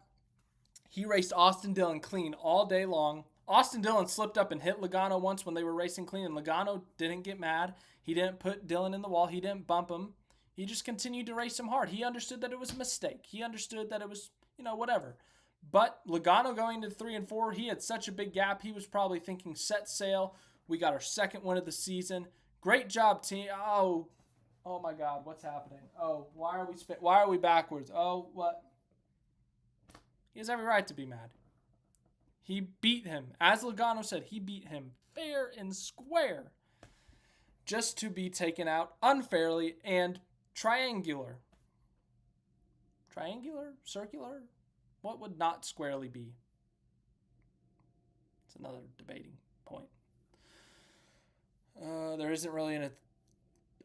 He raced Austin Dillon clean all day long. Austin Dillon slipped up and hit Logano once when they were racing clean, and Logano didn't get mad. He didn't put Dillon in the wall. He didn't bump him. He just continued to race him hard. He understood that it was a mistake. He understood that it was, whatever. But Logano going to 3 and 4, he had such a big gap. He was probably thinking, set sail. We got our second win of the season. Great job, team. Oh my God, what's happening? Oh, why are we backwards? Oh, what? He has every right to be mad. He beat him. As Logano said, he beat him fair and square. Just to be taken out unfairly and triangular. Triangular? Circular? What would not squarely be? It's another debating point. There isn't really an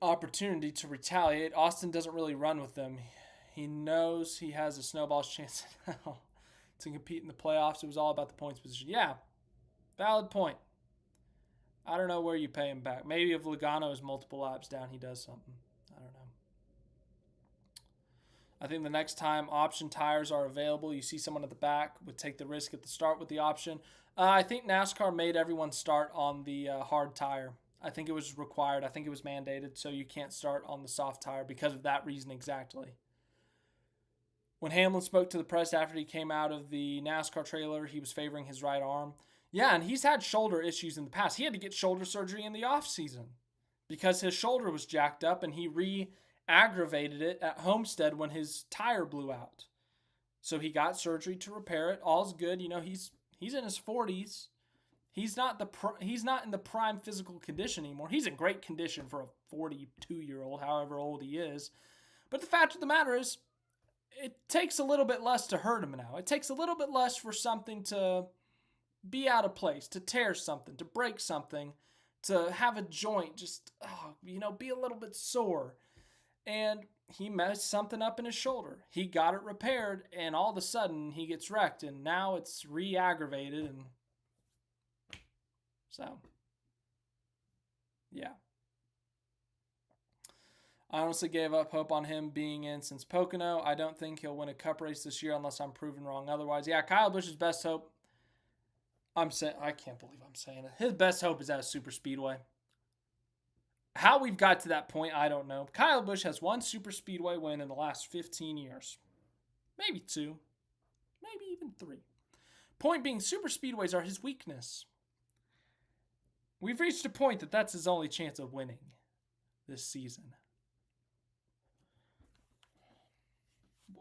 opportunity to retaliate. Austin doesn't really run with them. He knows he has a snowball's chance to compete in the playoffs. It was all about the points position. Yeah, valid point. I don't know where you pay him back. Maybe if Logano is multiple laps down, he does something. I don't know. I think the next time option tires are available, you see someone at the back would take the risk at the start with the option. I think NASCAR made everyone start on the hard tire. I think it was required. I think it was mandated, so you can't start on the soft tire because of that reason exactly. When Hamlin spoke to the press after he came out of the NASCAR trailer, he was favoring his right arm. Yeah, and he's had shoulder issues in the past. He had to get shoulder surgery in the offseason because his shoulder was jacked up, and he re-aggravated it at Homestead when his tire blew out. So he got surgery to repair it. All's good. He's in his 40s. He's not in the prime physical condition anymore. He's in great condition for a 42-year-old, however old he is. But the fact of the matter is, it takes a little bit less to hurt him now. It takes a little bit less for something to be out of place, to tear something, to break something, to have a joint just, be a little bit sore. And he messed something up in his shoulder. He got it repaired, and all of a sudden he gets wrecked, and now it's re-aggravated. And so, yeah. I honestly gave up hope on him being in since Pocono. I don't think he'll win a cup race this year unless I'm proven wrong otherwise. Yeah, Kyle Busch's best hope. I can't believe I'm saying it. His best hope is at a super speedway. How we've got to that point, I don't know. Kyle Busch has one super speedway win in the last 15 years. Maybe 2. Maybe even 3. Point being, super speedways are his weakness. We've reached a point that that's his only chance of winning this season.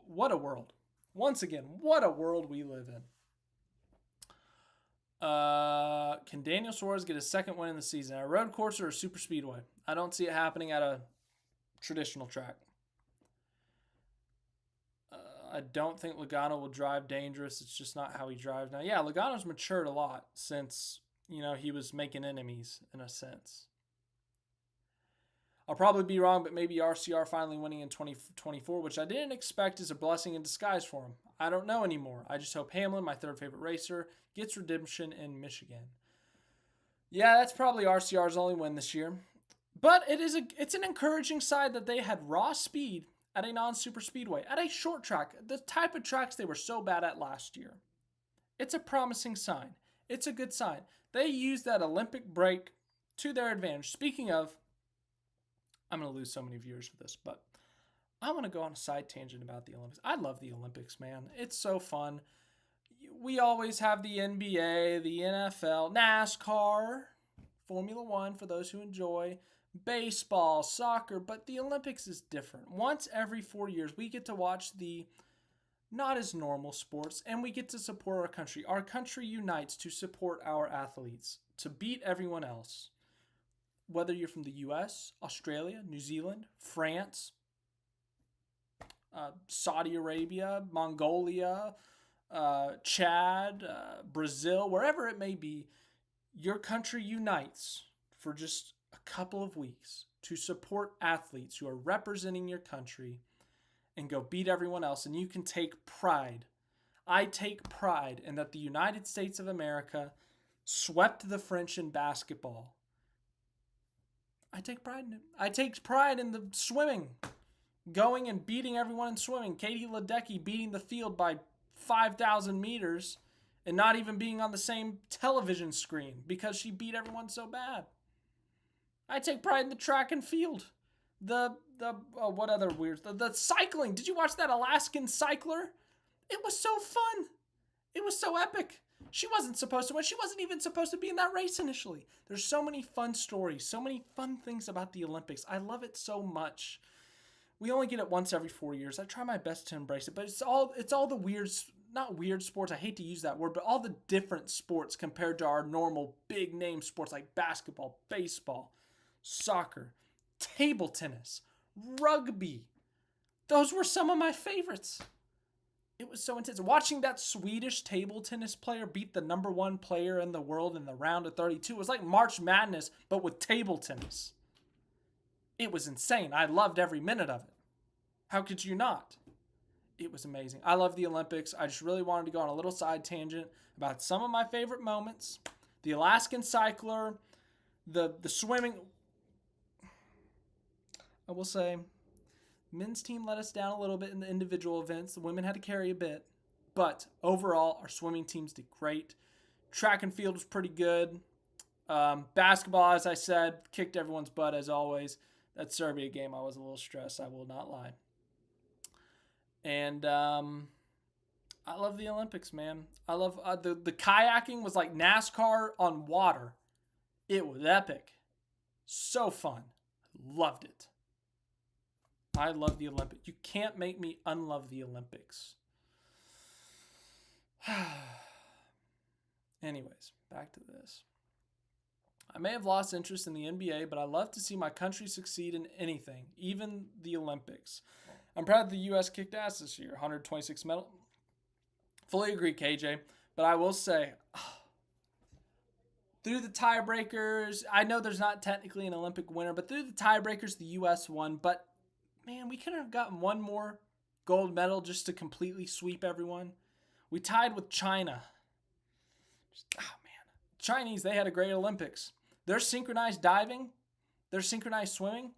What a world. Once again, what a world we live in. Can Daniel Suarez get his second win in the season? A road course or a super speedway? I don't see it happening at a traditional track. I don't think Logano will drive dangerous. It's just not how he drives now. Yeah, Logano's matured a lot since, he was making enemies in a sense. I'll probably be wrong, but maybe RCR finally winning in 2024, which I didn't expect is a blessing in disguise for him. I don't know anymore. I just hope Hamlin, my third favorite racer, gets redemption in Michigan. Yeah, that's probably RCR's only win this year. But it's an encouraging side that they had raw speed at a non-super speedway, at a short track, the type of tracks they were so bad at last year. It's a promising sign. It's a good sign. They used that Olympic break to their advantage. Speaking of, I'm going to lose so many viewers for this, but I want to go on a side tangent about the Olympics. I love the Olympics, man. It's so fun. We always have the NBA, the NFL, NASCAR, Formula One for those who enjoy, baseball, soccer, but the Olympics is different. Once every 4 years, we get to watch the not as normal sports, and we get to support our country. Our country unites to support our athletes, to beat everyone else. Whether you're from the US, Australia, New Zealand, France, Saudi Arabia, Mongolia, Chad, Brazil, wherever it may be, your country unites for just a couple of weeks to support athletes who are representing your country and go beat everyone else. And you can take pride. I take pride in that the United States of America swept the French in basketball. I take pride in it. I take pride in the swimming. Going and beating everyone in swimming. Katie Ledecky beating the field by 5,000 meters and not even being on the same television screen because she beat everyone so bad. I take pride in the track and field. What other weird? The cycling. Did you watch that Alaskan cycler? It was so fun. It was so epic. She wasn't supposed to win. She wasn't even supposed to be in that race initially. There's so many fun stories, so many fun things about the Olympics. I love it so much. We only get it once every 4 years. I try my best to embrace it, but it's all the weird, not weird sports. I hate to use that word, but all the different sports compared to our normal big name sports like basketball, baseball, soccer, table tennis, rugby. Those were some of my favorites. It was so intense. Watching that Swedish table tennis player beat the number one player in the world in the round of 32 was like March Madness, but with table tennis. It was insane. I loved every minute of it. How could you not? It was amazing. I love the Olympics. I just really wanted to go on a little side tangent about some of my favorite moments. The Alaskan cycler, the swimming. I will say, men's team let us down a little bit in the individual events. The women had to carry a bit. But overall, our swimming teams did great. Track and field was pretty good. Basketball, as I said, kicked everyone's butt as always. That Serbia game, I was a little stressed. I will not lie. And I love the Olympics, man. I love the kayaking was like NASCAR on water. It was epic. So fun. Loved it. I love the Olympics. You can't make me unlove the Olympics. Anyways, back to this. I may have lost interest in the NBA, but I love to see my country succeed in anything, even the Olympics. I'm proud the U.S. kicked ass this year, 126 medals. Fully agree, KJ. But I will say, through the tiebreakers, I know there's not technically an Olympic winner, but through the tiebreakers, the U.S. won. But, man, we could have gotten one more gold medal just to completely sweep everyone. We tied with China. Chinese, they had a great Olympics. Their synchronized diving, their synchronized swimming,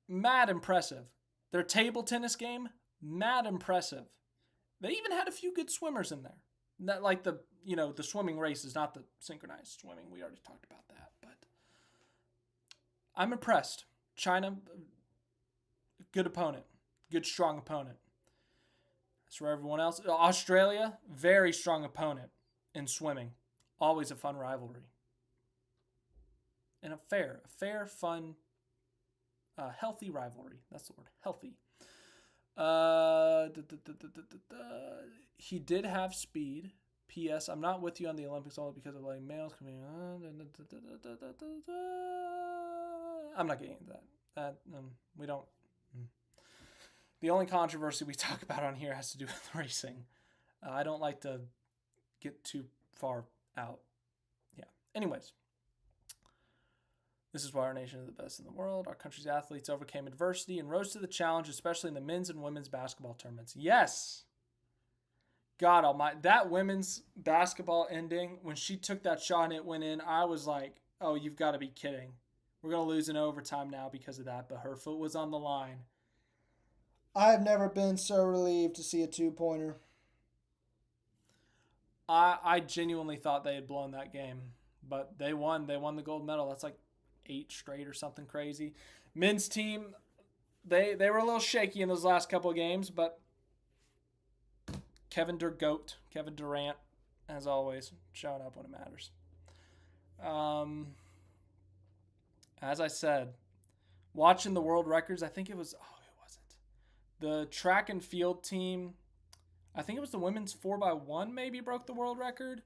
mad impressive. Their table tennis game, mad impressive. They even had a few good swimmers in there. Not like the swimming races, not the synchronized swimming. We already talked about that, but I'm impressed. China, good opponent, good strong opponent. As for everyone else, Australia, very strong opponent in swimming. Always a fun rivalry. And a fair, fun, healthy rivalry. That's the word, healthy. He did have speed. P.S. I'm not with you on the Olympics only because of like males coming. I'm not getting into that. We don't. The only controversy we talk about on here has to do with racing. I don't like to get too far out. Yeah. Anyways. This is why our nation is the best in the world. Our country's athletes overcame adversity and rose to the challenge, especially in the men's and women's basketball tournaments. Yes. God almighty. That women's basketball ending, when she took that shot and it went in, I was like, oh, you've got to be kidding. We're going to lose in overtime now because of that, but her foot was on the line. I've never been so relieved to see a two-pointer. I genuinely thought they had blown that game, but they won. They won the gold medal. That's like 8 straight or something crazy. Men's team, they were a little shaky in those last couple of games, but Kevin Durant, as always, showing up when it matters. As I said, watching the world records, I think it was, who was it? The track and field team I think it was the women's 4x1 maybe broke the world record.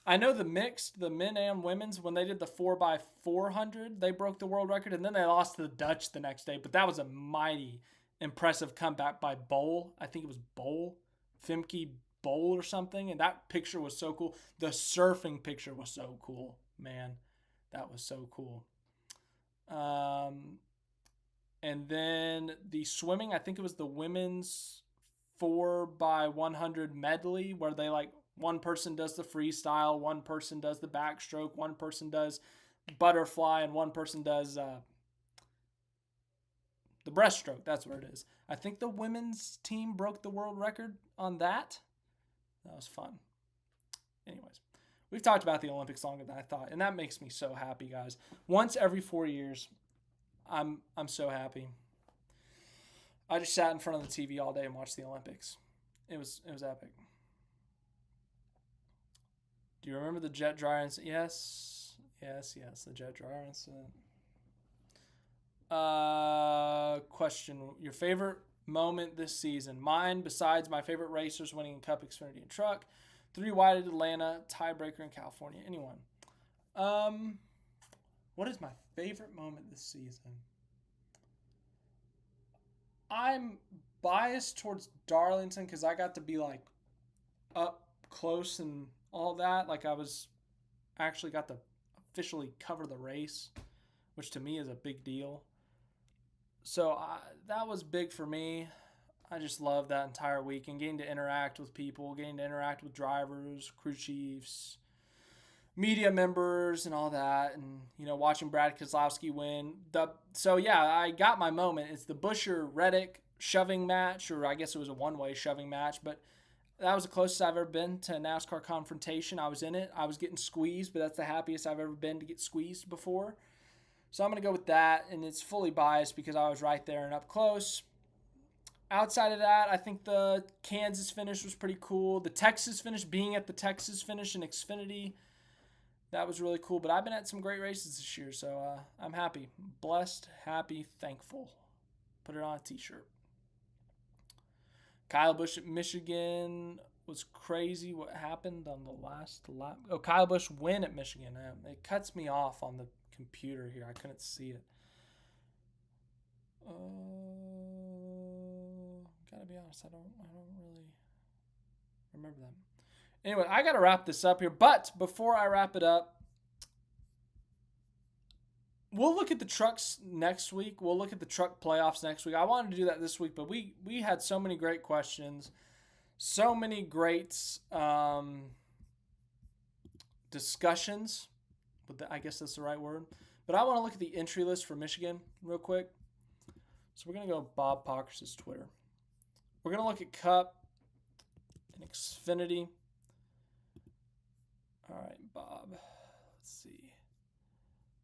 I know the mixed, the men and women's, when they did the 4x400, they broke the world record, and then they lost to the Dutch the next day. But that was a mighty impressive comeback by Bowl. I think it was Bowl, Femke Bowl or something, and that picture was so cool. The surfing picture was so cool, man. That was so cool. And then the swimming, I think it was the women's 4x100 medley, where they like one person does the freestyle, one person does the backstroke, one person does butterfly, and one person does the breaststroke. That's where it is. I think the women's team broke the world record on that. That was fun. Anyways, we've talked about the Olympics longer than I thought, and that makes me so happy, guys. Once every 4 years, I'm so happy. I just sat in front of the TV all day and watched the Olympics. It was epic. Do you remember the jet dryer incident? Yes, the jet dryer incident. Question: your favorite moment this season? Mine, besides my favorite racers winning in Cup, Xfinity, and Truck. 3 wide at Atlanta, tiebreaker in California. Anyone? What is my favorite moment this season? I'm biased towards Darlington because I got to be like up close and all that. Like I was actually got to officially cover the race, which to me is a big deal. So that was big for me. I just loved that entire week and getting to interact with people, getting to interact with drivers, crew chiefs, media members, and all that, and watching Brad Keselowski win. So yeah, I got my moment. It's the Buescher-Reddick shoving match, or I guess it was a one-way shoving match, but that was the closest I've ever been to a NASCAR confrontation. I was in it. I was getting squeezed, but that's the happiest I've ever been to get squeezed before. So I'm going to go with that, and it's fully biased because I was right there and up close. Outside of that, I think the Kansas finish was pretty cool. The Texas finish, being at the Texas finish in Xfinity, that was really cool. But I've been at some great races this year, so I'm happy. Blessed, happy, thankful. Put it on a t-shirt. Kyle Busch at Michigan was crazy. What happened on the last lap? Oh, Kyle Busch win at Michigan. It cuts me off on the computer here. I couldn't see it. Gotta be honest, I don't really remember that. Anyway, I gotta wrap this up here. But before I wrap it up, we'll look at the trucks next week. We'll look at the truck playoffs next week. I wanted to do that this week, but we had so many great questions, so many great discussions. I guess that's the right word. But I want to look at the entry list for Michigan real quick. So we're going to go Bob Pockrass's Twitter. We're going to look at Cup and Xfinity. All right, Bob. Let's see.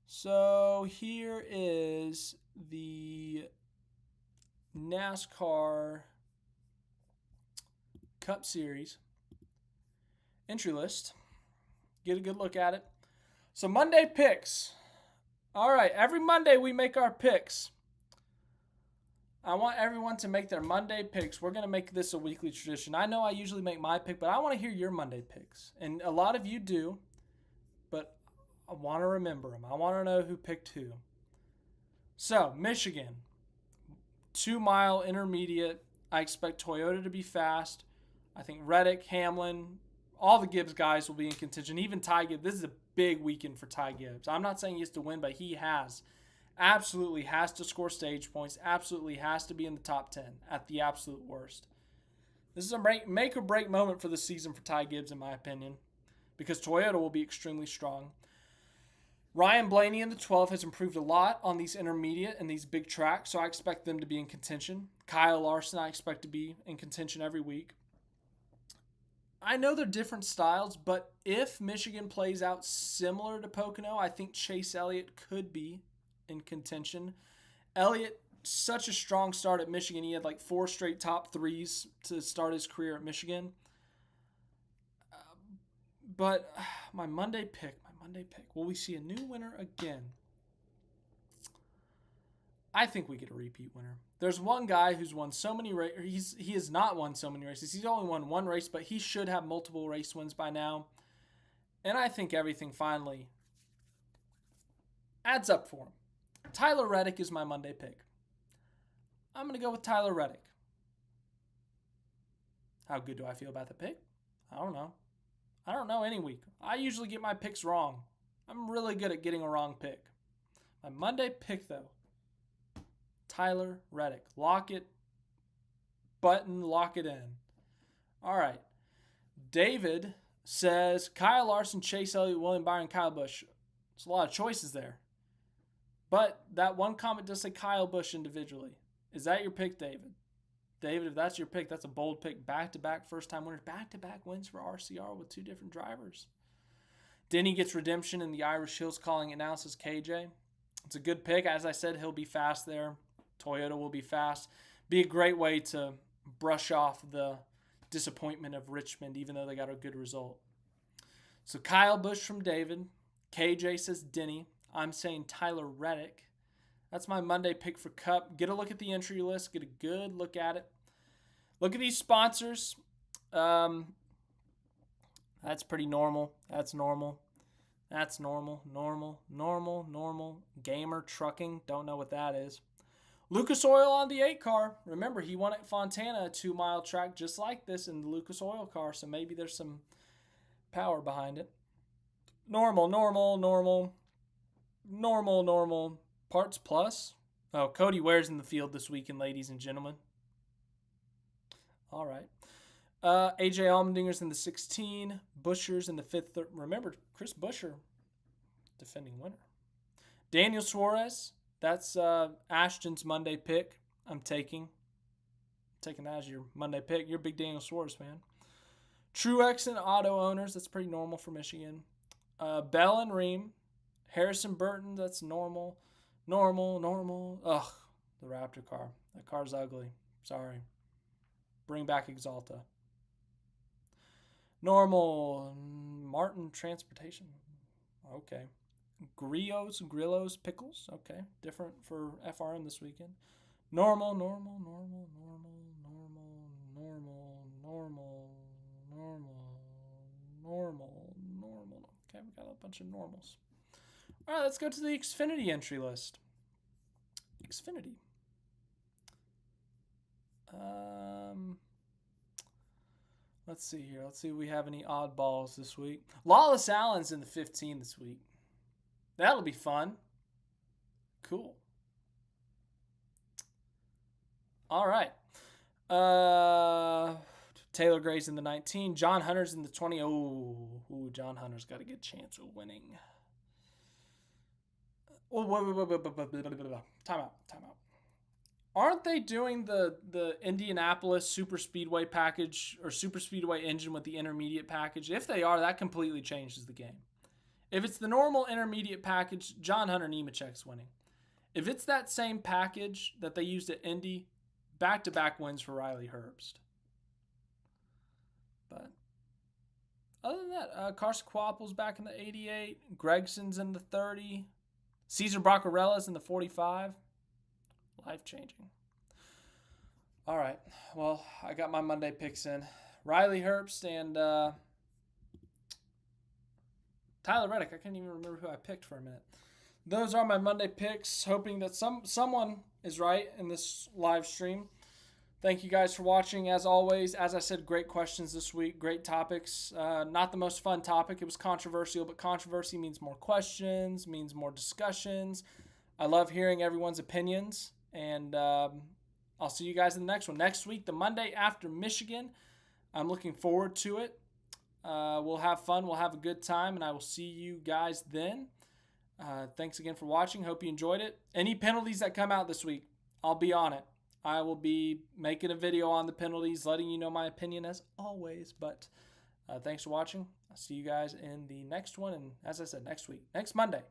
So here is the NASCAR Cup Series entry list. Get a good look at it. So Monday picks. All right, every Monday we make our picks. I want everyone to make their Monday picks. We're going to make this a weekly tradition. I know I usually make my pick, but I want to hear your Monday picks. And a lot of you do, but I want to remember them. I want to know who picked who. So, Michigan, 2-mile intermediate. I expect Toyota to be fast. I think Reddick, Hamlin, all the Gibbs guys will be in contention. Even Ty Gibbs. This is a big weekend for Ty Gibbs. I'm not saying he has to win, but he absolutely has to score stage points, absolutely has to be in the top 10 at the absolute worst. This is a make or break moment for the season for Ty Gibbs, in my opinion, because Toyota will be extremely strong. Ryan Blaney in the 12 has improved a lot on these intermediate and these big tracks, so I expect them to be in contention. Kyle Larson, I expect to be in contention every week. I know they're different styles, but if Michigan plays out similar to Pocono, I think Chase Elliott could be in contention. Elliott, such a strong start at Michigan. He had like 4 straight top 3s to start his career at Michigan. But my Monday pick. Will we see a new winner again? I think we get a repeat winner. There's one guy who's won so many races. He has not won so many races. He's only won one race, but he should have multiple race wins by now. And I think everything finally adds up for him. Tyler Reddick is my Monday pick. I'm going to go with Tyler Reddick. How good do I feel about the pick? I don't know. I don't know any week. I usually get my picks wrong. I'm really good at getting a wrong pick. My Monday pick, though, Tyler Reddick. Lock it. Button, lock it in. All right. David says Kyle Larson, Chase Elliott, William Byron, Kyle Busch. There's a lot of choices there. But that one comment does say Kyle Busch individually. Is that your pick, David? David, if that's your pick, that's a bold pick. Back-to-back first-time winners. Back-to-back wins for RCR with 2 different drivers. Denny gets redemption in the Irish Hills, calling it now, says KJ. It's a good pick. As I said, he'll be fast there. Toyota will be fast. Be a great way to brush off the disappointment of Richmond, even though they got a good result. So Kyle Busch from David. KJ says Denny. I'm saying Tyler Reddick. That's my Monday pick for Cup. Get a look at the entry list. Get a good look at it. Look at these sponsors. That's pretty normal. That's normal. That's normal. Normal. Gamer Trucking. Don't know what that is. Lucas Oil on the 8 car. Remember, he won at Fontana, a 2-mile track just like this in the Lucas Oil car, so maybe there's some power behind it. Normal. Parts Plus. Oh, Cody Ware's in the field this weekend, ladies and gentlemen. All right. AJ Allmendinger's in the 16. Buscher's in the 5th. Remember, Chris Buescher, defending winner. Daniel Suarez. That's Ashton's Monday pick. I'm taking that as your Monday pick. You're a big Daniel Suarez fan. Truex and Auto Owners. That's pretty normal for Michigan. Bell and Ream. Harrison Burton. That's normal. Ugh, the Raptor car. That car's ugly. Sorry. Bring back Exalta. Normal. Martin Transportation. Okay. Grillos, Pickles. Okay. Different for FRM this weekend. Normal. Okay, we got a bunch of normals. All right, let's go to the Xfinity entry list. Xfinity. Let's see here. Let's see if we have any oddballs this week. Lawless Allen's in the 15 this week. That'll be fun. Cool. All right. Taylor Gray's in the 19. John Hunter's in the 20. Oh, John Hunter's got a good chance of winning. Oh, wait. Time out. Aren't they doing the Indianapolis Super Speedway package or Super Speedway engine with the intermediate package? If they are, that completely changes the game. If it's the normal intermediate package, John Hunter Nemechek's winning. If it's that same package that they used at Indy, back-to-back wins for Riley Herbst. But other than that, Carson Quapple's back in the 88. Gregson's in the 30. Cesar Baccarella's in the 45. Life-changing. All right. Well, I got my Monday picks in. Riley Herbst and Tyler Reddick. I can't even remember who I picked for a minute. Those are my Monday picks, hoping that someone is right in this live stream. Thank you guys for watching. As always, as I said, great questions this week, great topics. Not the most fun topic. It was controversial, but controversy means more questions, means more discussions. I love hearing everyone's opinions, and I'll see you guys in the next one. Next week, the Monday after Michigan. I'm looking forward to it. We'll have fun. We'll have a good time, and I will see you guys then. Thanks again for watching. Hope you enjoyed it. Any penalties that come out this week, I'll be on it. I will be making a video on the penalties, letting you know my opinion as always. But thanks for watching. I'll see you guys in the next one. And as I said, next week, next Monday.